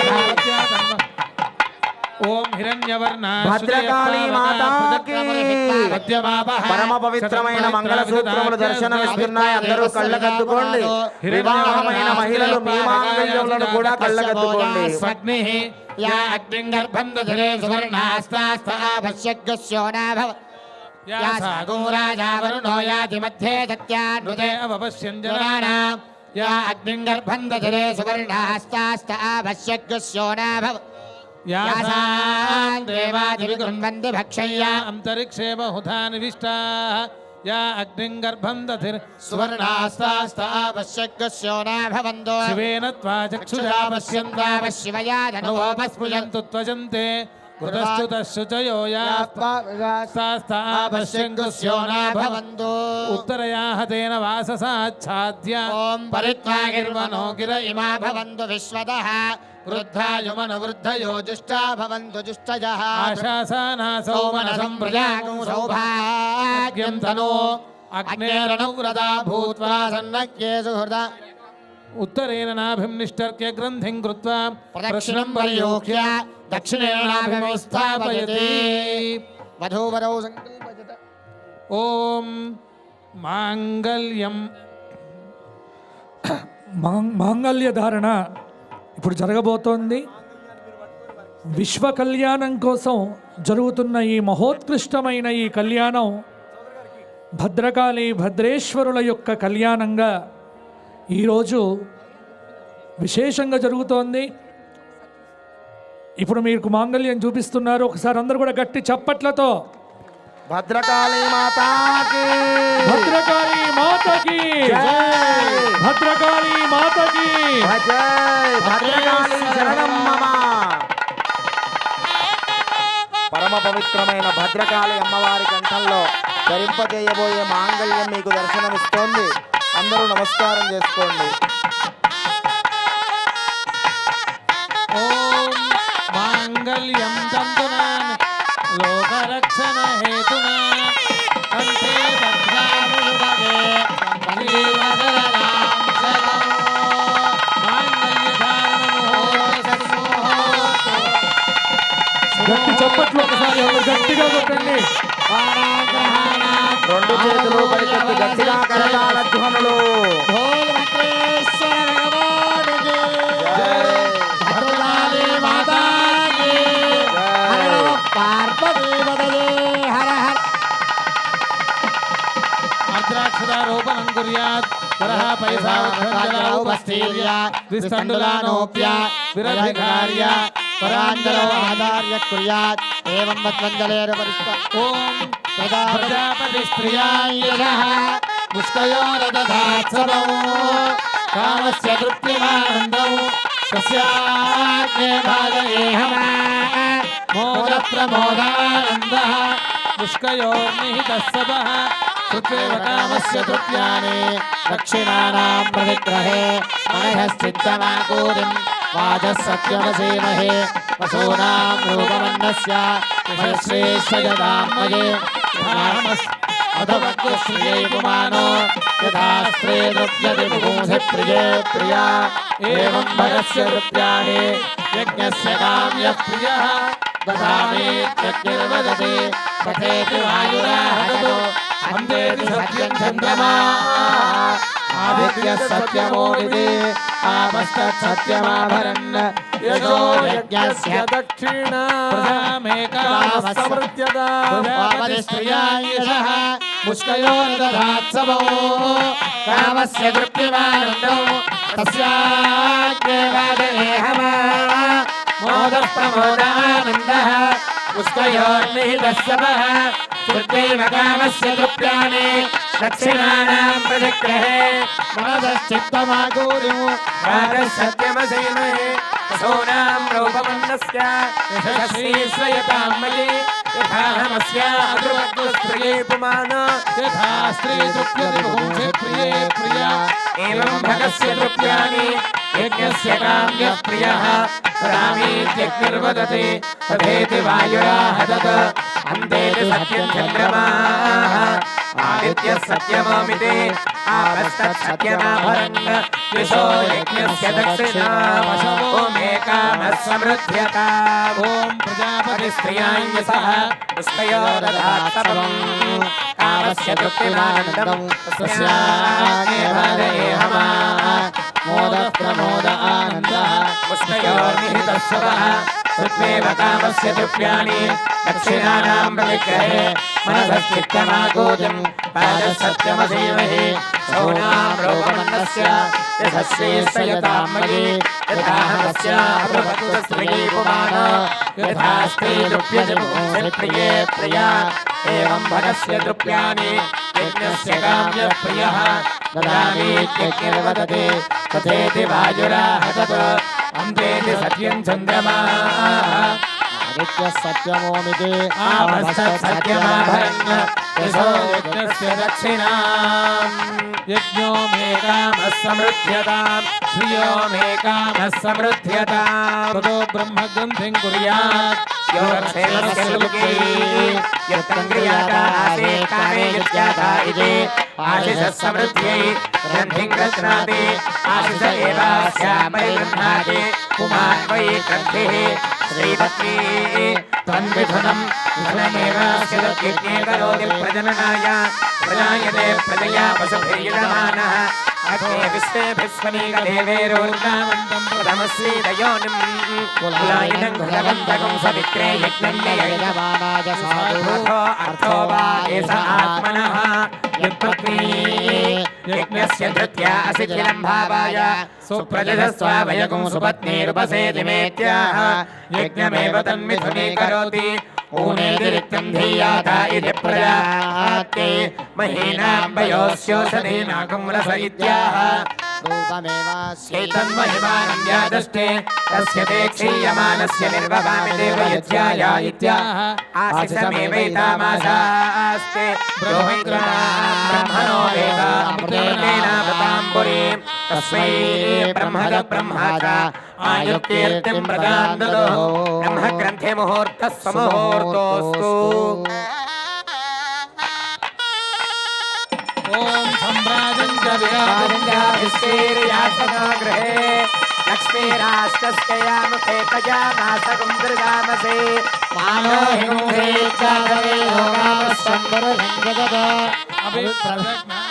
ఓం హిరణ్యవర్ణ భద్రకాళి మాతాకి. పరమ పవిత్రమైన మంగళ సూత్రములు దర్శనమిస్తున్నాయి. అందరూ కళ్ళగద్దుకోండి. వివాహమైన మహిళలు మీ మాంగళ్యములను కూడా కళ్ళగద్దుకోండి. స్వగ్నిః యా అగ్నిం గర్భం దధరే సువర్ణాస్తాస్తాభస్యగ్స్యోనాభవ యా సాగో రాజా వరుణో యాతి మధ్యే సత్యాన్నుతే అవపశ్యంజనానాం యా అగ్నిం గర్భం దధరే సువర్ణాస్తాస్తాభస్యగ్స్యోనాభవ యా యాసాం దేవాదివిగృణ్వంతి భక్షయ్యా అంతరిక్షే బహుధా నివిష్టాః యా అగ్నిం గర్భం దధిర్ సువర్ణాస్తాస్తాభస్యగ్స్యోనాభవంతో శివేన త్వా చక్షుషా పశ్యంతా శివయా ధనువోపస్పృశంతు త్వజంతే కృతశ్చుతశ్చుచయో యా భవంతు ఉత్తరయాః తేన వాససాచ్ఛాద్య ఓం పరిత్వాగిర్వనో గిర ఇమా భవంతు విశ్వదః వృద్ధాయుమనువృద్ధయో జుష్టా భవంతు జుష్టజః ఆశాసానాసౌ సౌమనసం ప్రజాగం సౌభాగ్యం తనో అగ్నేరణవ్రతా భూత్వా సన్నక్యే సుహృదా ఉత్తరేణ నాభిం నిష్టర్క్య గ్రంథిం కృత్వా ప్రదక్షిణం పరియోక్య దక్షిణేన నాభిమో స్థాపయతి వధూవరౌ సంకల్పయత ఓం మాంగళ్యం మాంగళ్య ధారణ ఇప్పుడు జరగబోతోంది. విశ్వ కళ్యాణం కోసం జరుగుతున్న ఈ మహోత్కృష్టమైన ఈ కళ్యాణం భద్రకాళి భద్రేశ్వరుల యొక్క కళ్యాణంగా ఈరోజు విశేషంగా జరుగుతోంది. ఇప్పుడు మీకు మాంగళ్యం చూపిస్తున్నారు. ఒకసారి అందరూ కూడా గట్టి చప్పట్లతో భద్రకాళి మాతాకి, భద్రకాళి మాతకి, భద్రకాళి మాతకి. జై భద్రకాళి శరణం మమ. పరమ పవిత్రమైన భద్రకాళి అమ్మవారి కంఠంలో ధరింపజేయబోయే మాంగళ్యం మీకు దర్శనమిస్తోంది. అందరూ నమస్కారం చేసుకోండి. ఓం మాంగళ్యం తంతునా లోకరక్షణ హేతునా కంఠే బధ్నానుభవే గట్టి చప్పట్లు ఒకసారి ఎవరు గట్టిగా కొట్టండి. రెండు చేతులు పైకెత్తి గట్టిగా కరతాళ ధ్వనులు. అర్ద్రాక్షరారోపణం కుర్యాత్ వరహ పైసావస్థీర్య విస్తండులానోప్య విరభికార్య పరాంజలో ఆధార్య కుర్యాత్ ఏవం వత్వంజలేరు పరిష్ట ఓం ప్రజాపతి ప్రియాయః ముష్కయోరదధాత్సవో కామస్య తృప్తిమానందౌ తస్యాగ్నే భాగయేహమా మోద ప్రమోదానందః పుష్కయోర్నిహితస్సవః సుత్రేవ కామస్య తృప్యాని దక్షిణానాం ప్రవిగ్రహే మనఃశ్చిత్తమాకూరిం వాచः సత్యమసీమహే వసూనాం రూపమన్నస్య శ్రేష్ఠజదామయే అధవక్శ్రియై పుమానో యథా స్త్రీ ద్రవ్యతి ముగూసి ప్రియే ప్రియా ఏవం భగస్య తృప్యాని యజ్ఞస్య కామ్యః ప్రియః దదామీత్యగ్నిర్వదతి పఠేతి వాయురాహతో అందేతి సత్యం చంద్రమా ఆదిత్య సత్యమోదితి ఆపస్తత్ సత్యమాభరన్ యజో యజ్ఞస్య దక్షిణ ప్రజామేకామస్తమృత్యత ప్రజాపతిస్త్రియాయశః ముష్కయోర్దధాత్సవో కామస్య తృప్తిమానందౌ తస్యాగ్నే వాదయేహమా మోదః ప్రమోదానందః ముష్కయోర్నిహితస్సవః తృప్తేన కామస్య తృప్యాని దక్షిణానాం ప్రతిగ్రహే మనశ్చిత్తమాకూరిం వాచः సత్యమసీమహే వసూనాం రూపమన్నస్య యశస్వీ శ్రయతాం మయీ यथाहमस्याद्रुवद्वस्त्रिये पुमान यथा स्त्री तृप्यते पुंसे प्रिये प्रिया एवं भगस्य तृप्यानि यज्ञस्य काम्यः प्रियः रामीत्यग्निर्वदति तथेति वायुराह तत् अन्तेति सत्यं चन्द्रमाः आदित्यः सत्यमोमिति आपस्तत् सत्यमाभरन् दिशो यज्ञस्य दक्षिणाम् ओमेकामः समृद्ध्यताम् ॐ प्रजापति स्त्रियाञ्जसः पुष्पयो दधात्तमम् कामस्य तृप्तिमानन्दम् तस्याग्नेभादयेहमा मोदः प्रमोद आनन्दः पुष्पयोर्निहितः स्वरः श्रुत्वेव कामस्य तृप्याणि दक्षिणानां प्रतिग्रहे मनसश्चित्तमागोजम् पादः सत्यमधीमहि शौनां रोगमन्नस्य यशस्वीश्वयतां मयि यथाहमस्याभ्रुवत्वस्त्रिये पुमान यथा स्त्री तृप्यते पुंसे प्रिये प्रिया एवं भगस्य तृप्यानि यज्ञस्य काम्यः प्रियः ददामीत्यग्निर्वदति तथेति वायुराह तत् अन्तेति सत्यं चन्द्रमाः आदित्यः सत्यमोमिति आपस्तत् सत्यमाभरन् यशो यज्ञस्य दक्षिणाम् यज्ञो मे कामः समृद्ध्यताम् श्रियो मे कामः समृद्ध्यताम् ततो ब्रह्मग्रन्थिं कुर्यात् यो क्षेमस्य लोके यत्तङ्क्रियाता आसीत् कामे यज्ञाता इति आशिषः समृद्ध्यै ग्रन्थिं गृह्णाति आशिष एवास्यामरिगृह्णाति पुमान् वै ग्रन्थिः श्रीपत्नी तन्विधुनं धनमेवास्य तद्यज्ञे करोति प्रजननाय प्रजायते प्रजया पशुभिर्यजमानः अग्ने विश्वेभिस्वनीकदेवेरोर्नामन्तं प्रथमश्रीदयोनिम् कुलायिनं घृतवन्तकं सवित्रे यज्ञं यजमानाय साधुः अर्थो वा एष आत्मनः यत्पत्नी यज्ञस्य धृत्या अशिथिलं भावाय सुप्रजस्वावयगुं सुपत्नीरुपसेति मेत्याह यज्ञमेव तन्मिथुनीकरोति ऊनेतिरिक्तं धीयाता इति प्रजाते महीनां वयोस्योषधीनागं रस इत्याह रूपमेवास्यैतन्महिमानं व्यादष्टे तस्य ते क्षीयमानस्य निर्ववामि देवयज्ञाय इत्याह आशिषमेवैतामाशास्ते ब्रह्मणो वेद अमृतेनावताम्बुरीं तस्मै ब्रह्मद ब्रह्माच आयुर्कीर्तिं प्रदां ददुः ब्रह्मग्रन्थे मुहूर्तः सममुहूर्तोऽस्तु ॐ सम्राजं च गृहे लक्ष्मीराष्ट्रस्य मुखे प्रजामासगुं दृगामसे मानो हिंसे चादवे लोकामस्संवरसंजगद अभिप्रदज्ञा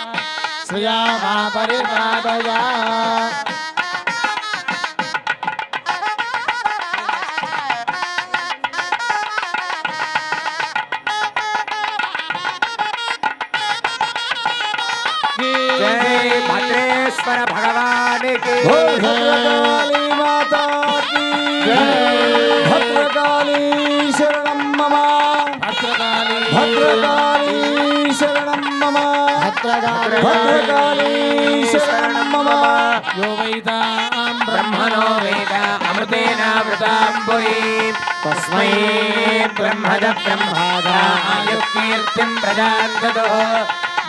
श्रिया मा परिपादया जय भद्रेश्वर भगवान की भद्रकाली माता की भद्रकाली शरणं मम भद्रकाली शरणं मम भद्रकाली शरणं मम यो वैतां ब्रह्मणो वेद अमृतेनावृताम्बुरीं तस्मै ब्रह्मद ब्रह्मादा आयुर्कीर्तिं प्रदां ददुः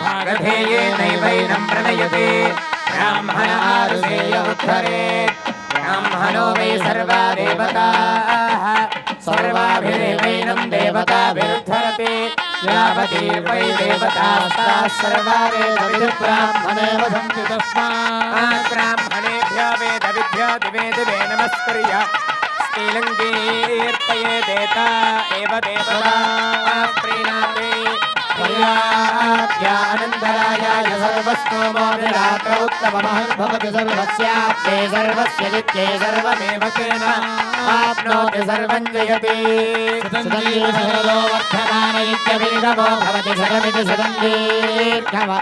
भागधेये नैवैनं प्रणयते ब्राह्मण आरुषेय उत्तरेत् ब्राह्मणो वै सर्वा देवताः सर्वाभिरेवैनं देवताभिरुद्धरते यावती वै देवतास्ताः सर्वा वेदविदुब्राह्मणे वसन्ति तस्मात् ब्राह्मणेभ्यो वेदविभ्यो दिवे दिवे नमस्कुर्य श्रीलङ्कीर्तये देता एव देवता प्रीणाते आनन्दरायाय सर्वस्तोमो विरात्र उत्तममहद्भवति सर्वस्याप्ते सर्वस्य नित्ये सर्वमेव तेन आप्नोति सर्वं जयति शरदो वर्धमान इत्यभिगमो भवति शरमिति शतं दीर्घम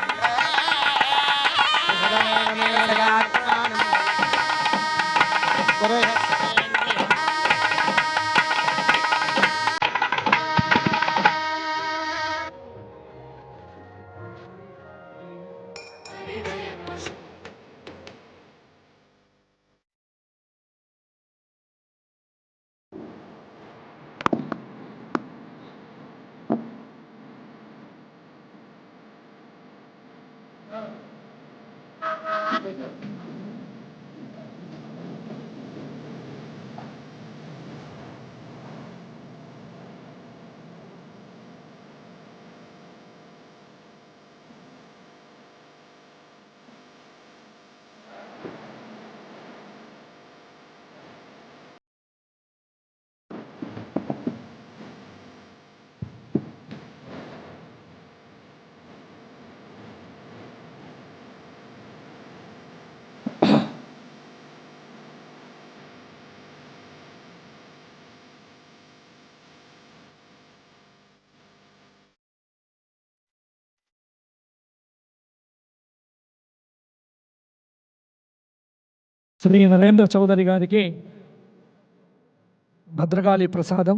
శ్రీ నరేంద్ర చౌదరి గారికి భద్రకాళి ప్రసాదం.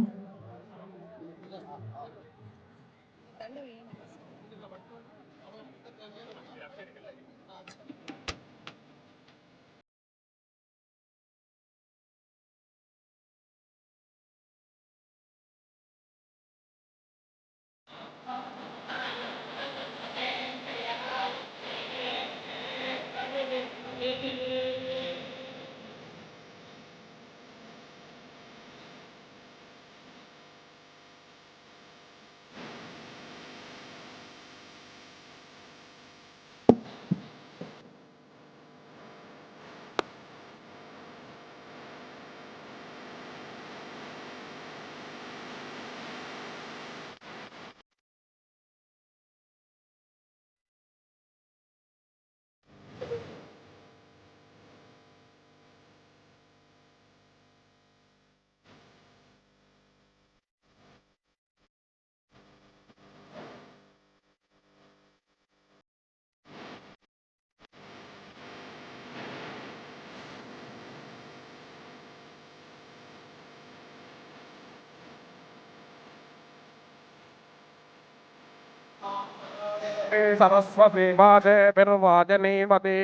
सरस्वती वाचे पिर्वाचनीमती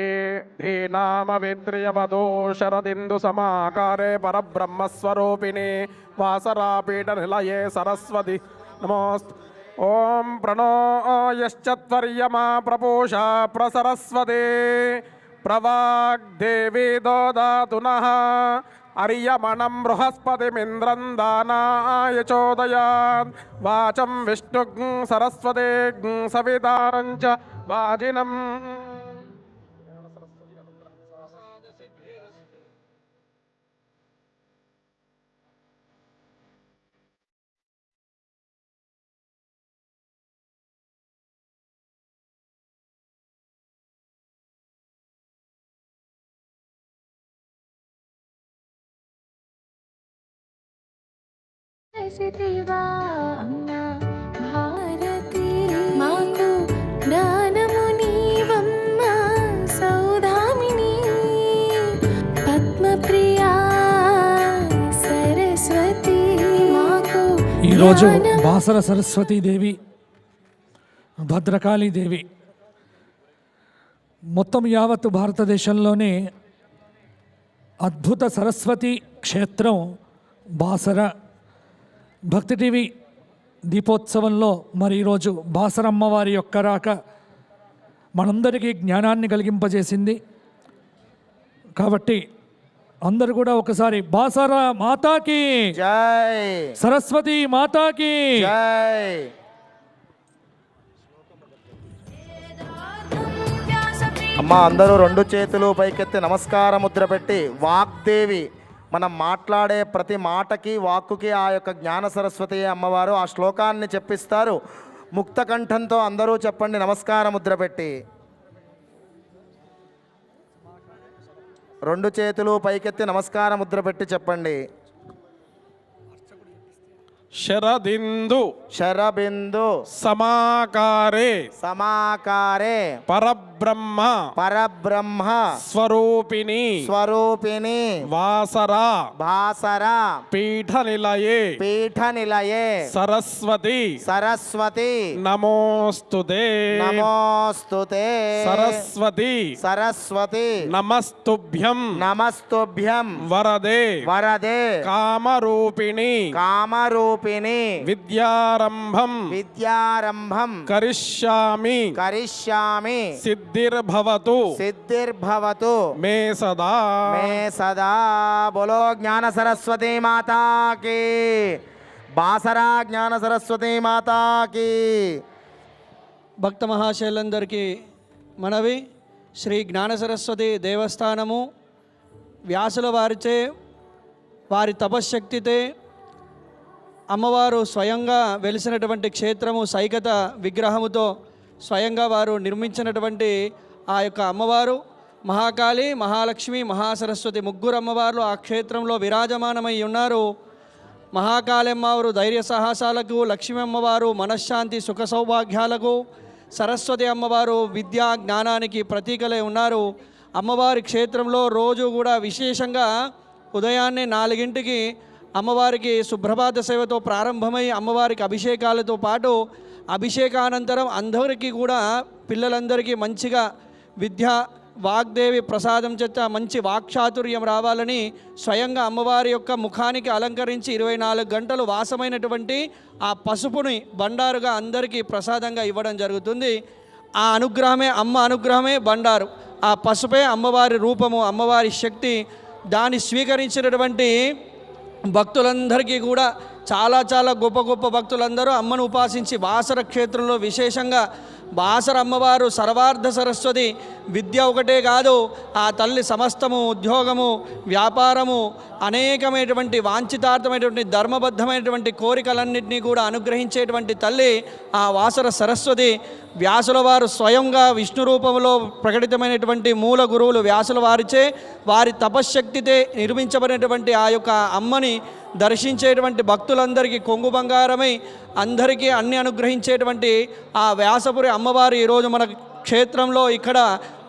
धीनामविद्रियवधो शरदिन्दु समाकारे परब्रह्मस्वरूपिणे वासरापीठनिलये सरस्वती नमोऽस्तु। ॐ प्रणो यश्चत्वर्यमा प्रपूषा प्रसरस्वती प्रवाग्देवी ददातु नः अर्यमणं बृहस्पतिमिन्द्रं दानाय चोदयात् वाचं विष्णुं सरस्वतीं सवितां च वाजिनम्। దేవా అన్నా భారతి మాకు జ్ఞానము నీవమ్మ సౌదామిని పద్మప్రియా సరస్వతి మాకు ఈరోజు బాసర సరస్వతీదేవి, భద్రకాళీదేవి మొత్తం యావత్తు భారతదేశంలోనే అద్భుత సరస్వతి క్షేత్రం బాసర. భక్తి టీవీ దీపోత్సవంలో మరి ఈరోజు బాసర అమ్మవారి యొక్క రాక మనందరికీ జ్ఞానాన్ని కలిగింపజేసింది. కాబట్టి అందరూ కూడా ఒకసారి బాసర మాతాకి జై, సరస్వతి మాతాకి జై. అమ్మ అందరూ రెండు చేతులు పైకెత్తి నమస్కార ముద్ర పెట్టి వాగ్దేవి, మనం మాట్లాడే ప్రతి మాటకి వాక్కుకి ఆ యొక్క జ్ఞాన సరస్వతి అమ్మవారు ఆ శ్లోకాన్ని చెప్పిస్తారు. ముక్త కంఠంతో అందరూ చెప్పండి నమస్కార ముద్ర పెట్టి. రెండు చేతులు పైకెత్తి నమస్కార ముద్ర పెట్టి చెప్పండి. శరదిందు శరబిందు సమాకారే సమాకారే పరబ్రహ్మ పరబ్రహ్మ స్వరూపిణి స్వరూపిణి వాసరా భాసర పీఠ నిలయే పీఠ నిలయే సరస్వతి సరస్వతి నమోస్తుతే నమోస్తుతే సరస్వతి సరస్వతి నమస్తుభ్యం నమస్తుభ్యం వరదే వరదే కామరూపిణి కామరూపిణి రూపిణి విద్యారంభం విద్యారంభం కరిష్యామి కరిష్యామి సిద్ధిర్భవతు సిద్ధిర్భవతు మే సదా మే సదా. బోలో జ్ఞాన సరస్వతి మాతాకి, బాసరా జ్ఞాన సరస్వతి మాతాకి. భక్త మహాశైలందరికీ మనవి. శ్రీ జ్ఞాన సరస్వతి దేవస్థానము వ్యాసుల వారిచే వారి తపశ్శక్తితే అమ్మవారు స్వయంగా వెలిసినటువంటి క్షేత్రము, సైకత విగ్రహముతో స్వయంగా వారు నిర్మించినటువంటి ఆ యొక్క అమ్మవారు మహాకాళి, మహాలక్ష్మి, మహాసరస్వతి ముగ్గురు అమ్మవార్లు ఆ క్షేత్రంలో విరాజమానమై ఉన్నారు. మహాకాళి అమ్మవారు ధైర్య సాహసాలకు, లక్ష్మీ అమ్మవారు మనశ్శాంతి సుఖ సౌభాగ్యాలకు, సరస్వతి అమ్మవారు విద్యా జ్ఞానానికి ప్రతీకలై ఉన్నారు. అమ్మవారి క్షేత్రంలో రోజు కూడా విశేషంగా ఉదయాన్నే 4 అమ్మవారికి సుప్రభాత సేవతో ప్రారంభమై అమ్మవారికి అభిషేకాలతో పాటు అభిషేకానంతరం అందరికీ కూడా పిల్లలందరికీ మంచిగా విద్య వాగ్దేవి ప్రసాదం చేత మంచి వాక్చాతుర్యం రావాలని స్వయంగా అమ్మవారి యొక్క ముఖానికి అలంకరించి 24 గంటలు వాసమైనటువంటి ఆ పసుపుని బండారుగా అందరికీ ప్రసాదంగా ఇవ్వడం జరుగుతుంది. ఆ అనుగ్రహమే అమ్మ అనుగ్రహమే బండారు. ఆ పసుపే అమ్మవారి రూపము, అమ్మవారి శక్తి. దాన్ని స్వీకరించినటువంటి భక్తులందరికీ కూడా చాలా గొప్ప గొప్ప భక్తులందరూ అమ్మను ఉపాసించి బాసర క్షేత్రంలో విశేషంగా బాసర అమ్మవారు సర్వార్థ సరస్వతి. విద్య ఒకటే కాదు, ఆ తల్లి సమస్తము ఉద్యోగము, వ్యాపారము, అనేకమైనటువంటి వాంఛితార్థమైనటువంటి ధర్మబద్ధమైనటువంటి కోరికలన్నింటినీ కూడా అనుగ్రహించేటువంటి తల్లి ఆ వాసర సరస్వతి. వ్యాసుల వారు స్వయంగా విష్ణు రూపంలో ప్రకటితమైనటువంటి మూల గురువులు వ్యాసుల వారిచే వారి తపశ్శక్తితే నిర్మించబడినటువంటి ఆ యొక్క అమ్మని దర్శించేటువంటి భక్తులందరికీ కొంగు బంగారమై అందరికీ అన్ని అనుగ్రహించేటువంటి ఆ వ్యాసపురి అమ్మవారు ఈరోజు మన క్షేత్రంలో ఇక్కడ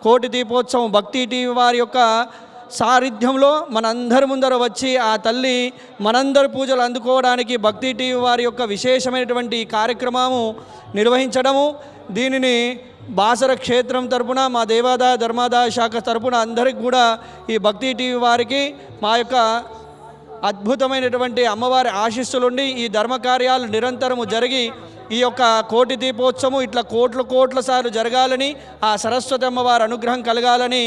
కోటి దీపోత్సవం భక్తి టీవీ వారి యొక్క సారథ్యంలో మనందరి ముందర వచ్చి ఆ తల్లి మనందరి పూజలు అందుకోవడానికి భక్తి టీవీ వారి యొక్క విశేషమైనటువంటి కార్యక్రమము నిర్వహించడము. దీనిని బాసర క్షేత్రం తరపున మా దేవాదాయ ధర్మాదాయ శాఖ తరపున అందరికి కూడా ఈ భక్తి టీవీ వారికి మా యొక్క అద్భుతమైనటువంటి అమ్మవారి ఆశీస్సులుండి ఈ ధర్మ కార్యాలు నిరంతరము జరిగి ఈ యొక్క కోటి దీపోత్సవం ఇట్లా కోట్ల సార్లు జరగాలని, ఆ సరస్వతి అమ్మవారి అనుగ్రహం కలగాలని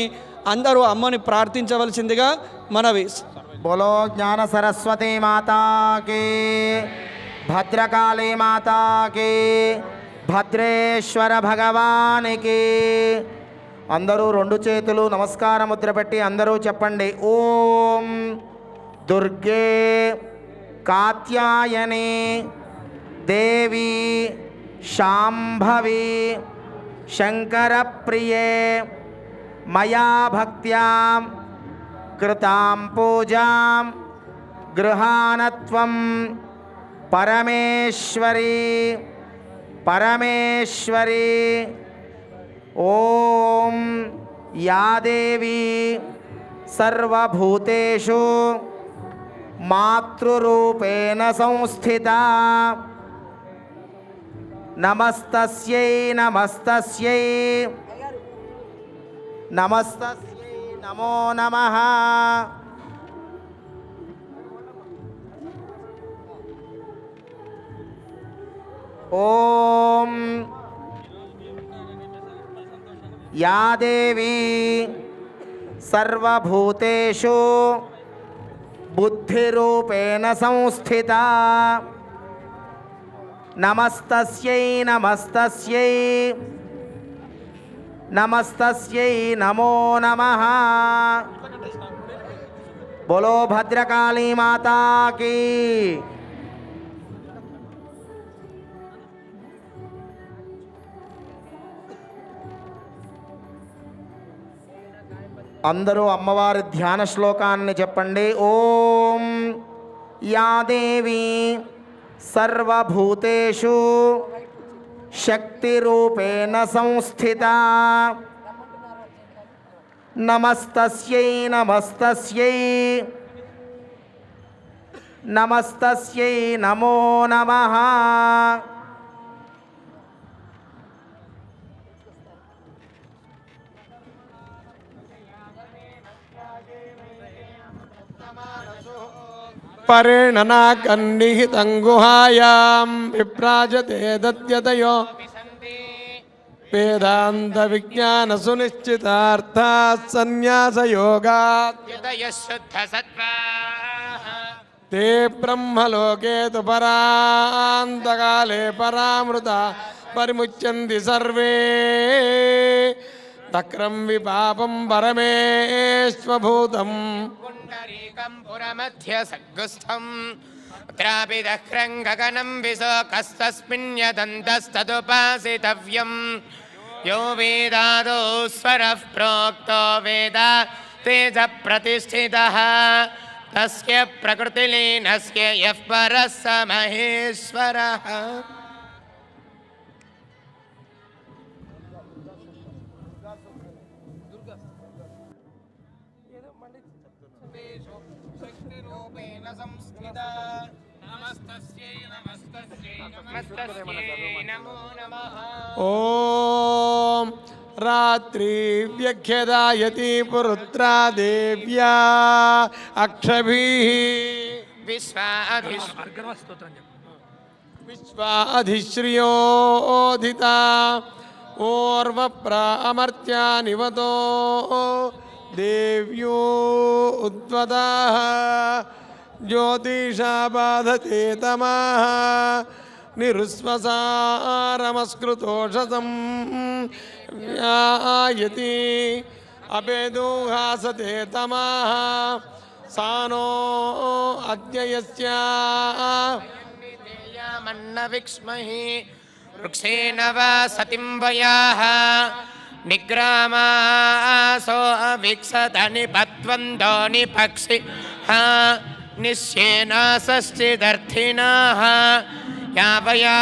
అందరూ అమ్మని ప్రార్థించవలసిందిగా మనవి. బోలో జ్ఞాన సరస్వతి మాతాకి, భద్రకాళి మాతాకి, భద్రేశ్వర భగవానికి. అందరూ 2 చేతులు నమస్కార ముద్ర పెట్టి అందరూ చెప్పండి, ఓం దుర్గే కాత్యాయని దేవి శాంభవి శంకరప్రియే మయా భక్త్యాం కృతాం పూజాం గృహాణత్వం పరమేశ్వరి పరమేశ్వరి. ఓం యా దేవి సర్వభూతేషు మాతృరూపేణ సంస్థితా నమస్తస్యై నమస్తస్యై నమస్తస్యై నమో నమః. ఓం యా దేవి సర్వభూతేషు బుద్ధిరూపేణ సంస్థితా నమస్తస్యై నమస్తస్యై నమస్తస్యై నమో నమః. బోలో భద్రకాళీ మాతాకి. అందరూ అమ్మవారి ధ్యాన శ్లోకాన్ని చెప్పండి. ఓం యా దేవి సర్వభూతేషు శక్తిరూపేణ సంస్థితా నమస్తస్యై నమస్తస్యై నమస్తస్యై నమో నమః. परेण नाकन्निहितं गुहायां विभ्राजते दद्यतयो वेदान्तविज्ञानसुनिश्चितार्थाः सन्न्यासयोगात् ते ब्रह्मलोके तु परान्तकाले परामृता परिमुच्यन्ति सर्वे तक्रं विपापं परमेश्वभूतम् पुण्डरीकं पुरमध्य सद्गुस्थं त्रापि दह्रं गगनं विशोकस्तस्मिन्यदन्तस्तदुपासितव्यं यो वेदादो स्वरः प्रोक्तो वेद तेज प्रतिष्ठितः तस्य प्रकृतिलीनस्य यः परः स महेश्वरः ॐ रात्रि व्यख्यदायति पुरुत्रा देव्या अक्षभिः विश्वाधिश्रियोधिता ओर्वप्रामर्त्या निवतो देव्यो उद्वदाः ज्योतिषा बाधते तमाः निरुस्वसारमस्कृतोषसं व्यायति अपेदुहासते तमाः सानो अद्ययस्यामन्न विक्ष्महि वृक्षेण वा सतिं वयाः निग्रामासो अविक्षत निपत्वन्दो निपक्षि निश्येनासश्चिदर्थिनाः यावया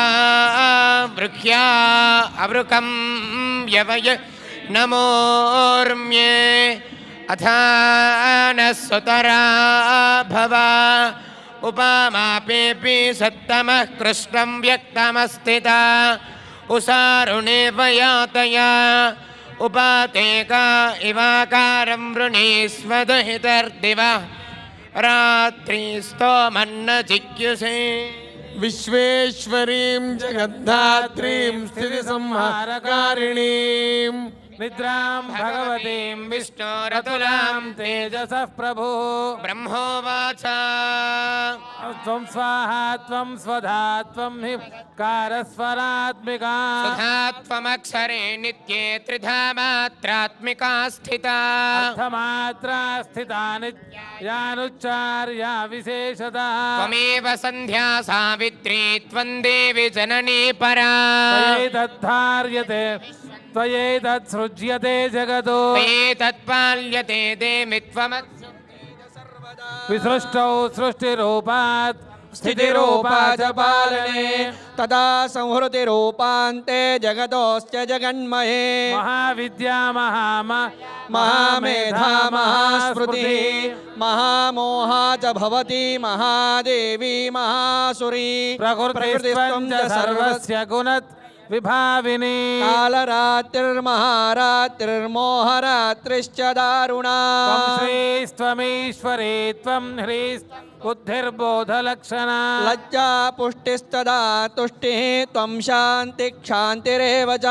वृक्ष्या अवृकं यवय नमोर्म्ये अथानः सुतरा भवा उपामापेऽपि सत्तमः कृष्णं व्यक्तमस्थिता उसारुणे वयातया उपातेका इवाकारं वृणीष्वदहितर्दिवः रात्रिस्तोमन्न जिज्ञुषे विश्वेश्वरीं जगद्धात्रीं स्थितिसंहारकारिणीं निद्रां भगवतीं विष्णोरतुलां तेजसः प्रभो ब्रह्मोवाच त्वं स्वाहा त्वं स्वधा त्वं हि कारस्वरात्मिका सुधा त्वमक्षरे नित्ये त्रिधा मात्रात्मिका स्थिता अर्थमात्रा स्थिता नित्यानुच्चार्या विशेषता त्वमेव सन्ध्या सावित्री त्वं देवी जननी परा त्वयैतद्धार्यते त्वयैतत्सृज्यते जगतो त्वयैतत्पाल्यते देवि त्वमस्य विसृष्टौ सृष्टिरूपात् स्थितिरूपा च पालने तदा संहृतिरूपान्ते जगतोऽस्य जगन्महे महाविद्या महामेधा महास्मृतिः महामोहा च भवति महादेवी महासुरी प्रकृतिस्त्वं च सर्वस्य गुणत् विभाविनी कालरात्रिर्महारात्रिर्मोहरात्रिश्च दारुणा त्वं श्रीस्त्वमीश्वरी त्वं ह्रीस्बुद्धिर्बोधलक्षणा लज्जा पुष्टिस्तदा तुष्टिः त्वं शान्ति क्षान्तिरेव च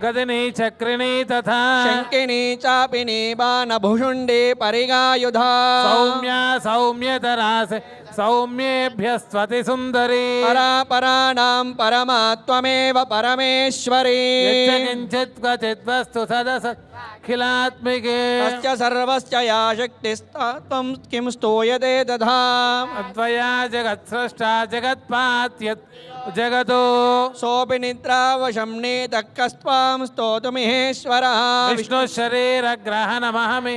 गदिनी चक्रिणी तथा शङ्किनी चापिनी बाणभुषुण्डी परिगायुधा सौम्या सौम्यतरास सौम्येभ्यस्त्वति सुन्दरी परापराणां परमा त्वमेव परमेश्वरी किञ्चित् क्वचित् वस्तु सदसखिलात्मिके तस्य सर्वस्य या शक्तिस्त्वं किं स्तूयते दधा त्वया जगत्स्रष्टा जगत्पात्यत् जगतो सोऽपि निद्रावशं नीतः कस्त्वां स्तोतुमिहेश्वरः विष्णुशरीरग्रहणमहमि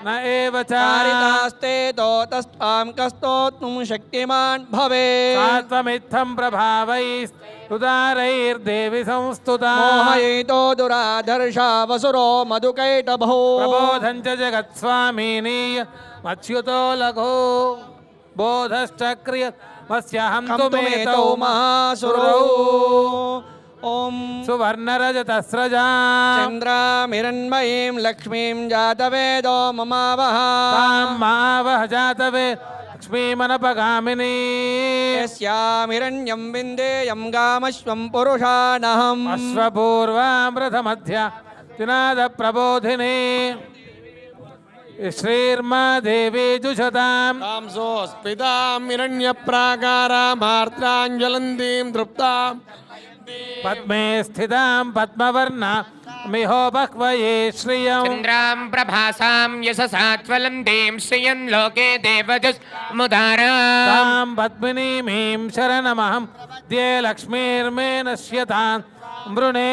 न एव चारितास्ते तोतस्त्वां कस्तोत्तुं शक्तिमान् भवेत् त्वमित्थं प्रभावैस्तुदारैर्देवि संस्तुता मोहयितो दुराधर्षा वसुरो मधुकैटभो प्रबोधं च जगत्स्वामिनीय मच्युतो लघो बोधश्चक्रिय मस्याहं तुमेतौ महासुरौ ॐ ॐ सुवर्णरजतस्रजा चन्द्रामिरण्मयीं लक्ष्मीं जातवेदो ममावः तां मावह जातवे लक्ष्मीमनपगामिनी यस्यामिरण्यं विन्देयं गामश्वं पुरुषानहम् अश्वपूर्वामृतमध्य तिनादप्रबोधिनी श्रीर्मा देवी जुषताम् स्पितामिरण्यप्राकारामार्द्राञ्ज्वलन्तीं तृप्तां पद्मे स्थितां पद्मवर्णा मिहो बह्वये श्रियम् चन्द्रां प्रभासां यशसा ज्वलन्तीं श्रियं लोके देवजस्मुदाराम् तां पद्मिनीमीं शरणमहं द्ये लक्ष्मीर्मे नश्यतां मृणे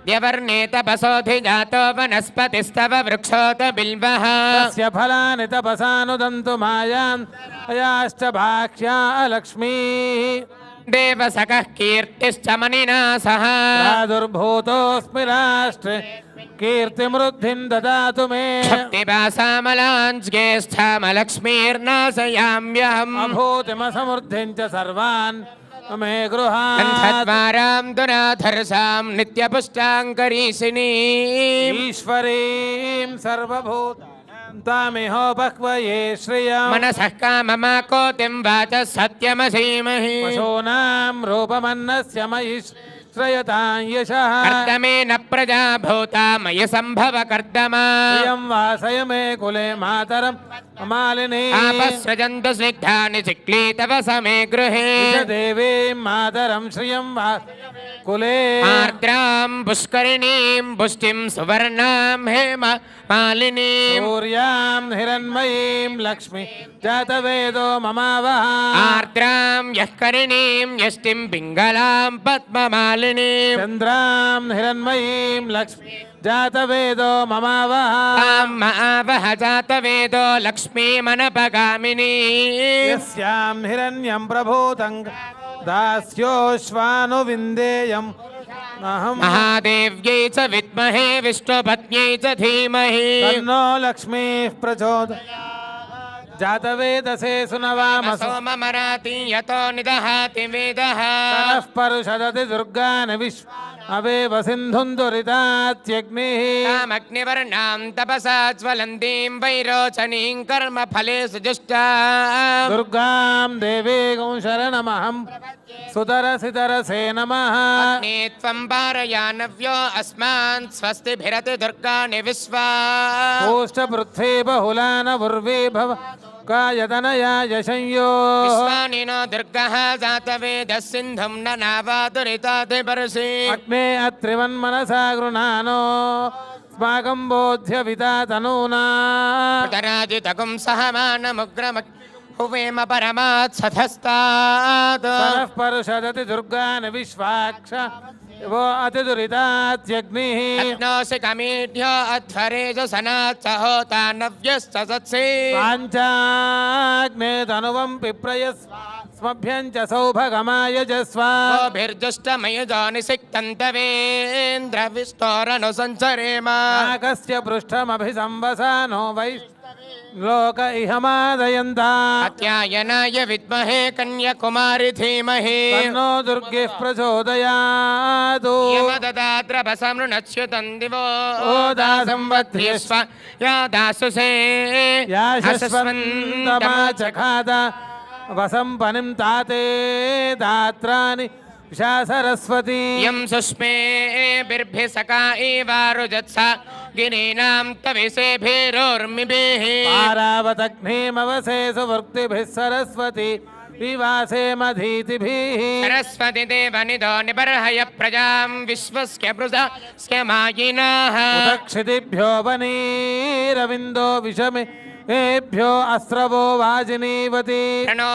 द्यवर्णे तपसोऽधिजातो वनस्पतिस्तव वृक्षोत बिल्वः तस्य फलानि तपसानुदन्तु मायान् अयाश्च भाक्ष्या लक्ष्मीः देवसखः कीर्तिश्च मनिना सह प्रादुर्भूतोऽस्मि राष्ट्रे कीर्तिमृद्धिं ददातु मे शक्तिपासामलाञ्ज्येष्ठामलक्ष्मीर्नाशयाम्यहम् अभूतिमसमृद्धिं च सर्वान् मे गृहात् कण्ठद्वारां दुराधर्षां नित्यपुष्टाङ्करीषिणी ईश्वरीं सर्वभूतामिहो बह्वये श्रियम् मनसः काममाकोतिं वाचः सत्यमसीमहि पशूनां रूपमन्नस्य मयि श्रयतां यशः कर्दमेन प्रजा भूता मयि सम्भव कर्दमा प्रियं वासय मे कुले मातरं मालिनी आपस्रजन्तु स्निग्धानि चिक्लीतव समे गृहे देवीं मातरं श्रियं वा कुले आर्द्रां पुष्करिणीं पुष्टिं सुवर्णां हेम मालिनीं सूर्यां हिरण्मयीं लक्ष्मी जातवेदो ममावः आर्द्रां यः करिणीं यष्टिं पिङ्गलां पद्ममालिनीं चन्द्रां हिरण्मयीं लक्ष्मी जातवेदो ममावः आवह जातवेदो लक्ष्मीमनपगामिनी यस्यां हिरण्यं प्रभूतं दास्योश्वानुविन्देयम् अहं महादेव्यै च विद्महे विष्णुपत्न्यै च धीमहि तन्नो लक्ष्मीः प्रचोदयात् जातवेदसे सुनवामसो सोममराति यतो निदहाति वेदः नः परुषदति दुर्गान् विश्व अवेव सिन्धुं दुरितात्यग्निः तामग्निवर्णां तपसा ज्वलन्तीं वैरोचनीं कर्मफले सुजुष्टाम् दुर्गां देवीं शरणमहं सुतरसितरसे नमः अग्ने त्वं पारयानव्यो अस्मान् स्वस्तिभिरति दुर्गाणि विश्वा कोष्ठपृथ्वी बहुलानवुर्वी भव कायतनया यशंयो विश्वानि नो दुर्गः जातवेदः सिन्धुं न नावादुरिताधिपर्षि अग्ने अत्रिवन्मनसा गृणानो स्माकं बोध्यविता तनूना उदराजितकुं सहमानमुग्रमग् हुवेम परमात् सधस्तात् सरः परुषदति दुर्गान् विश्वाक्ष वो अतिदुरितात्यग्निः अग्नोऽसि कमीढ्यो अध्वरेज सनात् सहोता नव्यश्च सत्सि पाञ्चाग्ने तनुवं पिप्रयस्मभ्यं च सौभगमायजस्व गोभिर्जुष्टमयुजो निसिक्तन्तवेन्द्रविस्तोरनुसञ्चरेम नाकस्य पृष्ठमभिसंवसानो वै लोक इहमादयन्ता कात्यायनाय विद्महे कन्याकुमारि धीमहि तन्नो दुर्गिः प्रचोदयातु यमददाद्रभसमृणच्युतं दिवो ओ दासंवत्र्यस्व या दासुषे या शश्वन्तमाचखाद वसम्पनिं ताते दात्राणि विशा सरस्वती यं सुष्मे बिर्भि सका एवारुजत्सा गिरीनां तविसेभिरोर्मिभिः पारावतग्निमवसे सुवृत्तिभिः सरस्वती विवासे मधीतिभिः सरस्वती देवनिधो निबर्हय प्रजां विश्वस्य पृथस्य मायिनः उदक्षितिभ्यो वनीरविन्दो विषमे एभ्यो अस्रवो वाजिनीवती प्रणो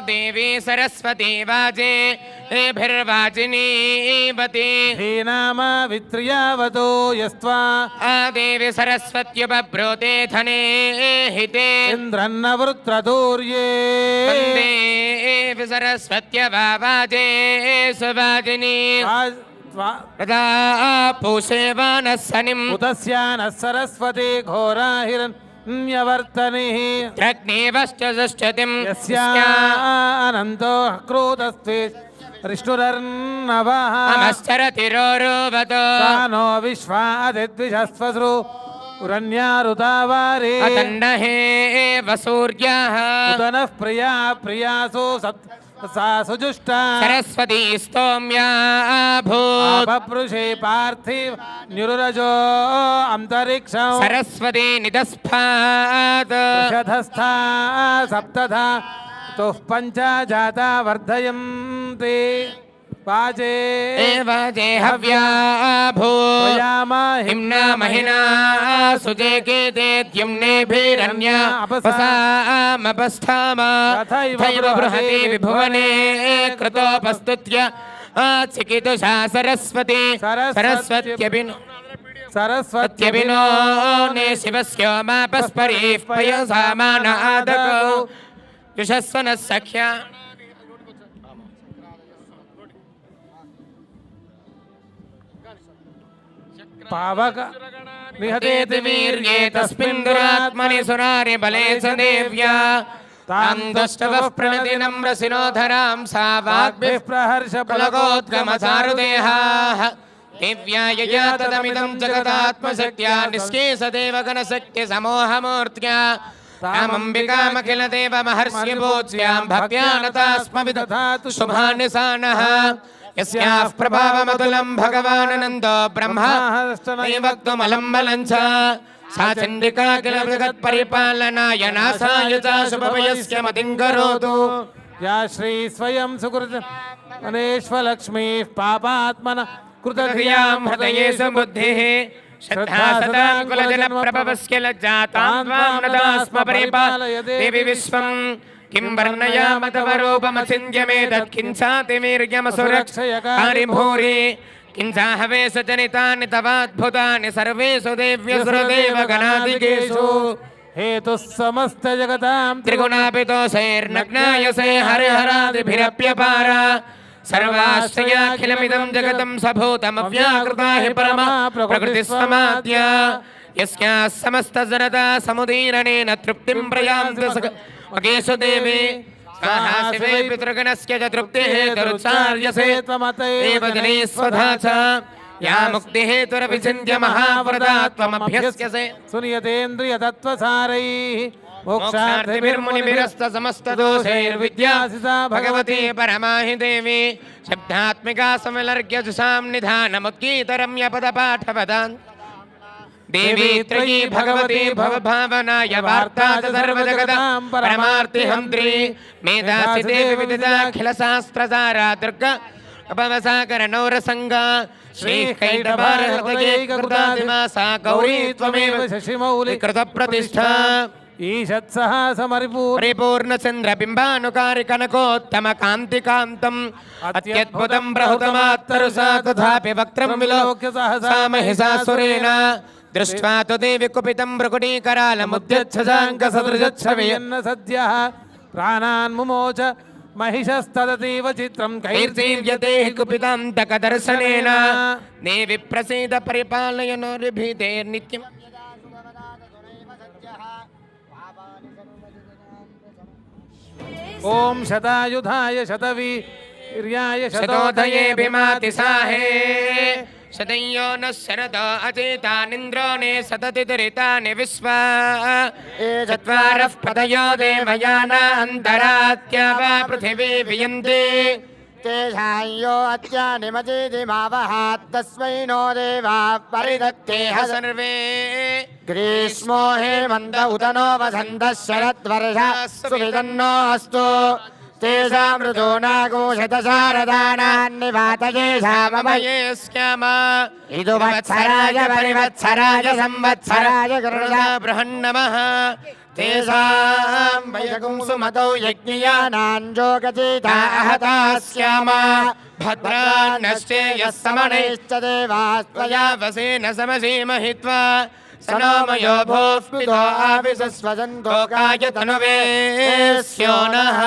देवी सरस्वती वाजे एभिर्वाजिनीवती धीनाम वित्र्यावतो यस्त्वा आदेवी सरस्वत्युपब्रूते धने हिते इन्द्रन्नवृत्रतूर्ये वन्दे सरस्वत्यवाजे सुवाजिनी तदा पूषेवानः सनिम् उतस्यानः सरस्वती घोराहिरण्यवर्तनिः त्रग्नेवश्च दुष्टतिम् यस्यानन्तो क्रोधस्त्वे ऋष्णुरर्नवः अमश्चरतिरोरुवतो नो विश्वादिद्विषस्वसृ उरन्यारुतावारे अतन्नहे वसूर्याः उदनः प्रिया प्रियासु सा सुजुष्टा सरस्वती स्तोम्या भूत् अपपृषे पार्थिव निरुरजो अंतरिक्षं सरस्वती निदस्फात् षधस्था सप्तधा तुः पञ्च जाता वर्धयन्ति वाजे एव जेहव्या भूत् प्रयामा हिम्ना महिना सुजेके ते द्युम्नेभिरन्या अपसामपस्थाम तथैव बृहति विभुवने कृतोपस्तुत्य चिकितुषा सरस्वती सरस्वत्यभिनो ने शिवस्य मापस्परीः पयसा मानादकौ युषस्वनः सख्या पावक निहतेति वीर्ये तस्मिन् दुरात्मनि सुरारि बले च देव्या तां दष्टवः प्रणति नम्रसिनोधरां सा वाग्भिः प्रहर्ष पुलकोद्गमचारुदेहाः दिव्या यया तदमिदं जगदात्मशक्त्या निःशेषदेव गणशक्तिसमोहमूर्त्या तामम्बिकामखिलदेवमहर्षि पूज्यां भक्त्या नतास्मविदधातु शुभानिशानः यस्याः प्रभावमतुलं भगवानन्दो ब्रह्मा वक्तुमलं च सा चण्डिका किल जगत्परिपालनाय नासाय च शुभवयस्य मतिं करोतु या श्री स्वयं सुकृत अनेश्वलक्ष्मीः पापात्मन कृतक्रियां हृदये सुबुद्धिः श्रद्धा सदा कुलजनप्रभवस्य लज्जातां त्वां नदास्म परिपालय देवि विश्वं किं वर्णयाम तव रूपमचिन्त्यमेतत् किञ्चातिवीर्यमसुरक्षयकारि भूरि किञ्चाहवेशजनितानि तवाद्भुतानि सर्वेषु देव्यसुरदेवगणादिकेषु हेतुः समस्त जगतां त्रिगुणापितोषैर्नग्नायसे हरिहरादिभिरप्यपार सर्वाश्रयाखिलमिदं जगतं सभूतमव्याकृता हि परमा प्रकृतिस्वमाद्या यस्याः समस्तजनता समुदीरणेन तृप्तिं प्रयान्ति मकेषु देवी स्वाहा शिवे पितृगणस्य च तृप्तिः तरुचार्यसे त्वमतैव जनेष्वधा च या मुक्तिहेतुरभिचिन्त्य महाव्रता त्वमभ्यस्यसे सुनियतेन्द्रियतत्त्वसारैः मोक्षार्थिभिर्मुनिभिरस्त समस्तदोषैर्विद्यासिता भगवती परमा हि देवी शब्दात्मिका समलर्घ्यजुषां निधानमुद्गीतरम्यपदपाठपदान् देवी त्रयी भगवती भवभावनाय वार्ता च सर्वजगतां परमार्तिहन्त्री मेधासि देवी विदिताखिलशास्त्रसारा दुर्गा अपवसाकरणौरसङ्गा श्रीकैटभारहृदयैककृतादिमासा गौरी त्वमेव शशिमौलिकृतप्रतिष्ठा ईषत्सः परिपूर्णचन्द्रबिम्बानुकारि कनकोत्तमकान्तिकान्तम् अत्यद्भुतं प्रहुतमात्तरुषा तथापि वक्त्रं विलोक्य सहसा महिषासुरेण दृष्ट्वा तु देवि कुपितं भ्रुकुटीकरालमुद्यच्छजाङ्कसदृशच्छवियन्न सद्यः प्राणान् मुमोच महिषस्तदतीव चित्रं कैर्जीव्यते हि कुपितान्तकदर्शनेन देवि प्रसीद परिपालय नोर्भीतेर्नित्यम् ॐ शतायुधाय शतवीर्याय शतोदये भीमातिसाहे शतयो नः शरदो अचेतानिन्द्रो ने सतति दुरितानि विश्वा चत्वारः पदयो देवयाना अन्तरात्या वा पृथिवी वियन्ति तेषायो अत्यानिमजिमावहात् तस्मै नो देवाः परिदत्तेह सर्वे ग्रीष्मो हेमन्त उत नो वसन्तः शरद्वर्षा सुविदन्नो अस्तु तेषां ऋतूनागोशतशारदानान्निवातयेषामभये स्याम इदुवत्सराय परिवत्सराय संवत्सराय गरुडा बृहन्नमः तेषां वयगुं सुमतौ यज्ञयानाञ्जोगचिता आहता स्याम भद्रान्नश्चेयः समनैश्च देवास्त्वया वसेन समसीमहित्वा सनोमयो भूः पितो आविशस्वजन्तोकाय तनुवे स्यो नः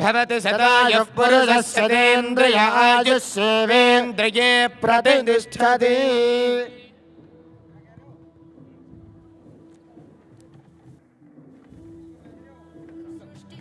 भवति शतायुः पुरुषस्य तेन्द्रिय आयुष्येवेन्द्रिये प्रतिष्ठति।